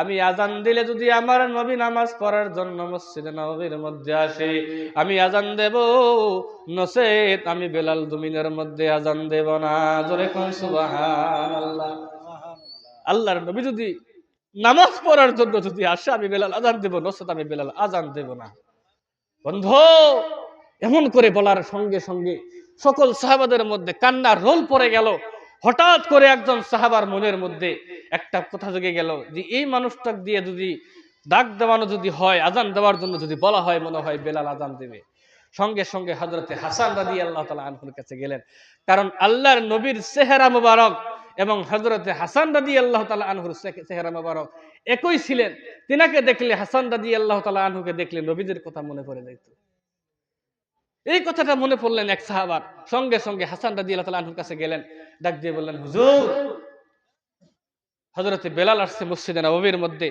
আমি আজান দিলে যদি আমার নবী নামাজ পড়ার জন্য মসজিদে নববীর মধ্যে আসে, আমি আজান দেব, নচেত আমি বেলাল জমিনের মধ্যে আজান দেব না। জোরে কোন সুবহানাল্লাহ। আল্লাহর নবী যদি নামাজ পড়ার জন্য যদি আসে, আমি বেলাল আজান দেব, নচেত আমি বেলাল আজান দেব না। বন্ধু, এমন করে বলার সঙ্গে সঙ্গে সকল সাহাবাদের মধ্যে কান্নার রোল পড়ে গেল। হঠাৎ করে একজন সাহাবার মনের মধ্যে একটা কথা জেগে গেল যে এই মানুষটা দিয়ে যদি ডাক দেওয়ানো যদি হয়, আজান দেওয়ার জন্য যদি বলা হয়, মনে হয় বেলাল আজান দেবে। সঙ্গে সঙ্গে হযরতে হাসান রাদিয়াল্লাহু তাআলা আনহুর কাছে গেলেন, কারণ আল্লাহর নবীর চেহারা মুবারক এবং হযরতে হাসান রাদিয়াল্লাহু তাআলা আনহুর চেহারা মুবারক একই ছিলেন। তিনাকে দেখলে, হাসান রাদিয়াল্লাহু তাআলা আনহুকে দেখলে নবীদের কথা মনে পড়ে যাইত। এই কথাটা মনে পড়লেন এক সাহাবার, সঙ্গে সঙ্গে হাসান রাদিয়াল্লাহু তাআলা আনহুর কাছে গেলেন, ডাক দিয়ে বললেন, হুজুর হযরতে বেলাল আসছে মসজিদে নববীর মধ্যে,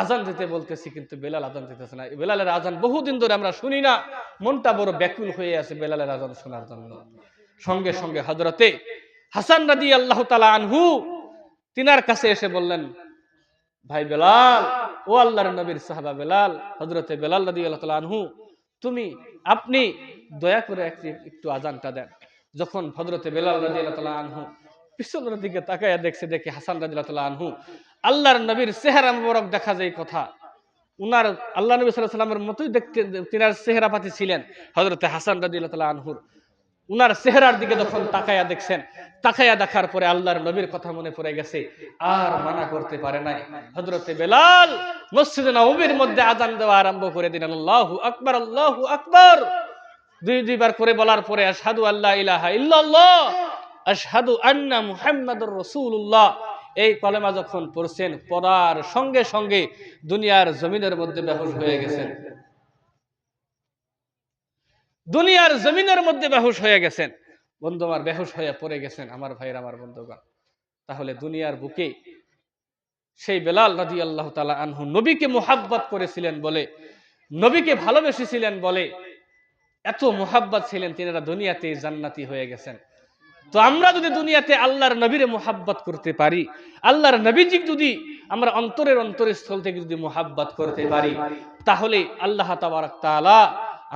আজান দিতে বলতেছি কিন্তু বেলাল আজান দিতেছে না। বেলালের আজান বহুদিন ধরে আমরা শুনি না, মনটা বড় ব্যাকুল হয়ে আছে বেলালের আজান শোনার জন্য। সঙ্গে সঙ্গে হযরতে হাসান রাদিয়াল্লাহু তাআলা আনহু তিনার কাছে এসে বললেন, ভাই বেলাল, ও আল্লাহর নবীর সাহাবা বেলাল, হযরতে বেলাল রাদিয়াল্লাহু তাআলা আনহু, আপনি দয়া করে একটু আজানটা দেন। যখন হযরতে বেলাল রাদিয়াল্লাহু তাআলা আনহু পিছনের দিকে তাকায়া দেখে হাসান রাদিয়াল্লাহু তাআলা আনহু, আল্লাহর নবীর চেহারা মুবারক দেখা যায় কথা, উনার আল্লাহ নবী সাল্লাল্লাহু আলাইহি ওয়াসাল্লামের মতোই দেখতে তিনার চেহারা পাতি ছিলেন হযরতে হাসান রাদিয়াল্লাহু তাআলা আনহুর। উনার চেহারার দিকে যখন তাকায়া দেখছেন, তাকায়া দেখার পরে আল্লাহর নবীর কথা মনে পড়ে গেছে, আর মানা করতে পারে নাই। হযরতে বেলাল মসজিদে নববীর মধ্যে আজান দেওয়া আরম্ভ করে দিলেন। আল্লাহু আকবার, আল্লাহু আকবার দুইবার করে বলার পরে আশহাদু আল্লা ইলাহা ইল্লাল্লাহ আশহাদু আন্না মুহাম্মাদুর রাসূলুল্লাহ, এই কলেমা যখন পড়ছেন, পড়ার সঙ্গে সঙ্গে দুনিয়ার জমিনের মধ্যে বেহুশ হয়ে গেছেন। দুনিয়ার জমিনের মধ্যে বেহুশ হয়ে গেছেন। বন্ধু আমার বেহুশ হয়ে পড়ে গেছেন আমার ভাইয়ের, আমার বন্ধুগণ। তাহলে দুনিয়ার বুকে সেই বেলাল রাদিয়াল্লাহু তাআলা আনহু নবীকে মুহাব্বত করেছিলেন বলে, নবীকে ভালোবেসেছিলেন বলে, এত মুহাব্বত ছিলেন, তিনারা দুনিয়াতে জান্নাতি হয়ে গেছেন। তো আমরা যদি দুনিয়াতে আল্লাহর নবীরে মুহাব্বত করতে পারি, আল্লাহর নবীজি যদি আমরা অন্তরের অন্তরস্থল থেকে যদি মুহাব্বত করতে পারি, তাহলে আল্লাহ তাবারক তাআলা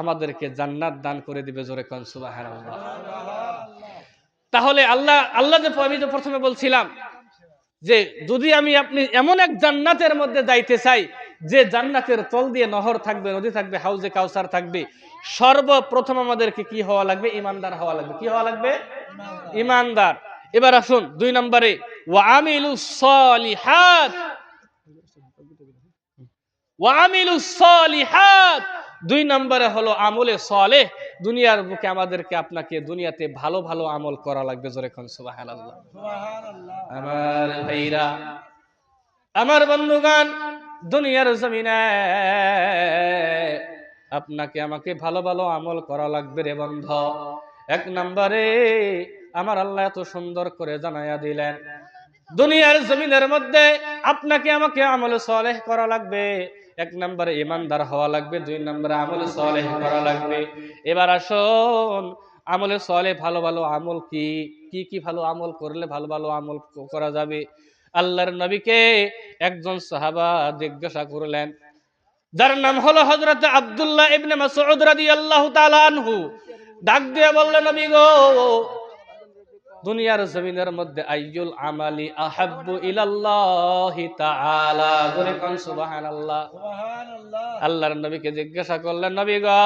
আমাদেরকে জান্নাত দান করে দিবে। জোরে কোন সুবহানাল্লাহ। তাহলে আল্লাহ যে আমি যে প্রথমে বলছিলাম যে যদি আপনি এমন এক জান্নাতের মধ্যে যাইতে চাই যে জান্নাতের তল দিয়ে নহর থাকবে, নদী থাকবে, হাউজে কাউসার থাকবে, সর্বপ্রথম আমাদেরকে কি হওয়া লাগবে? ইমানদার হওয়া লাগবে। কি হওয়া লাগবে? ইমানদার। এবার আসুন 2 নম্বরে, ওয়া আমিলুস সলিহাত। ওয়া আমিলুস সলিহাত 2 নম্বরে হলো আমলে সালেহ। দুনিয়ার বুকে আমাদেরকে আপনাকে দুনিয়াতে ভালো ভালো আমল করা লাগবে। জোরে কোন সুবহানাল্লাহ। আমার ভাইরা, আমার বন্ধুগণ, দুনিয়ার জমিনে আপনাকে আমাকে ভালো ভালো আমল করা লাগবে রে বন্ধু। 1 নম্বরে আমার আল্লাহ এত সুন্দর করে জানাইয়া দিলেন, দুনিয়ার জমিনের মধ্যে আপনাকে আমাকে আমলে সালেহ করা লাগবে। 1 নম্বরে ইমানদার হওয়া লাগবে, 2 নম্বরে আমলে সালেহ করা লাগবে। এবার আসুন, আমলে সালেহ ভালো ভালো আমল কি কি ভালো আমল করলে ভালো ভালো আমল করা যাবে? আল্লাহর নবীকে একজন সাহাবা জিজ্ঞাসা করলেন, যার নাম হলো হযরত আব্দুল্লাহ ইবনে মাসউদ রাদিয়াল্লাহু তাআলা আনহু। ডাক দিয়ে বললেন, নবী গো, দুনিয়ার জমিনের মধ্যে আইয়ুল আমালি আহাব্বু ইলাল্লাহি তাআলা। বলে কোন সুবহানাল্লাহ। আল্লাহর নবীকে জিজ্ঞাসা করলেন, নবী গো,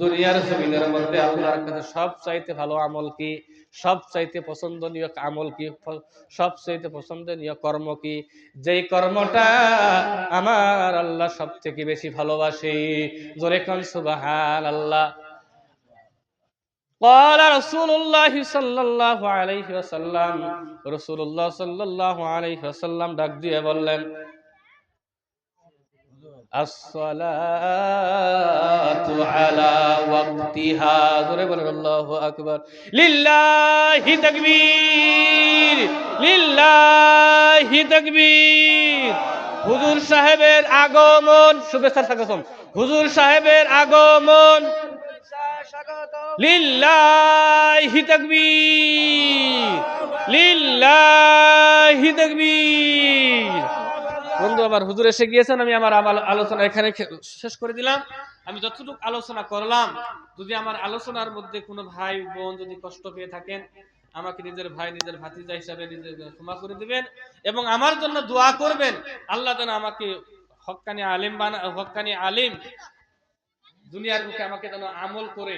দুনিয়ার জমিনের মধ্যে আল্লাহর কাছে সবচাইতে ভালো আমল কি? সবচাইতে পছন্দনীয় আমল কি? সবচাইতে পছন্দনীয় কর্ম কি? যেই কর্মটা আমার আল্লাহ সবথেকে বেশি ভালোবাসে। জোরে কোন সুবহানাল্লাহ। قال رسول الله صلى الله عليه وسلم, রাসূলুল্লাহ সাল্লাল্লাহু আলাইহি ওয়াসাল্লাম ডাক দিয়ে বললেন, as-salatu ala waqtiha। জোরে বলেন আল্লাহু আকবার। লিল্লাহি তাকবীর, লিল্লাহি তাকবীর। হুজুর সাহেবের আগমন, শুভেচ্ছা স্বাগতম। হুজুর সাহেবের আগমন, লিল্লাহি তাকবীর, লিল্লাহি তাকবীর। বন্ধু আমার, হুজুর এসে গিয়েছেন। আমি আমার আলোচনা এখানে শেষ করে দিলাম। আমি যতটুকু আলোচনা করলাম, যদি আমার আলোচনার মধ্যে কোনো ভাই বোন যদি কষ্ট পেয়ে থাকেন, আমাকে নিজের ভাই নিজের ভাতিজা হিসাবে নিজের ক্ষমা করে দিবেন এবং আমার জন্য দোয়া করবেন। আল্লাহ যেন আমাকে হক্কানি আলিম দুনিয়ার বুকে আমাকে যেন আমল করে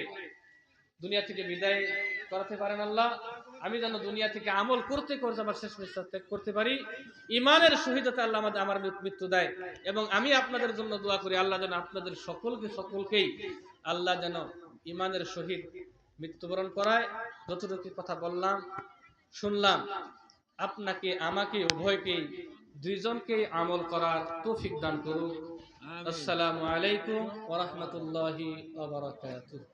দুনিয়া থেকে বিদায় করাতে পারেন আল্লাহ। আমি যেন দুনিয়া থেকে আমল করতে করতে আমার শেষ নিঃশ্বাস ত্যাগ করতে পারি। ইমানের শহীদতে আল্লাহ আমার মৃত্যু দেয়। এবং আমি আপনাদের জন্য দোয়া করি, আল্লাহ যেন আপনাদের সকলকেই আল্লাহ যেন ইমানের শহীদ মৃত্যুবরণ করায়। যতটুকু কথা বললাম শুনলাম, আপনাকে আমাকে উভয়কেই দুইজনকেই আমল করার তৌফিক দান করুন। আসসালামু আলাইকুম ওয়া রাহমাতুল্লাহি ওয়া বারাকাতুহু।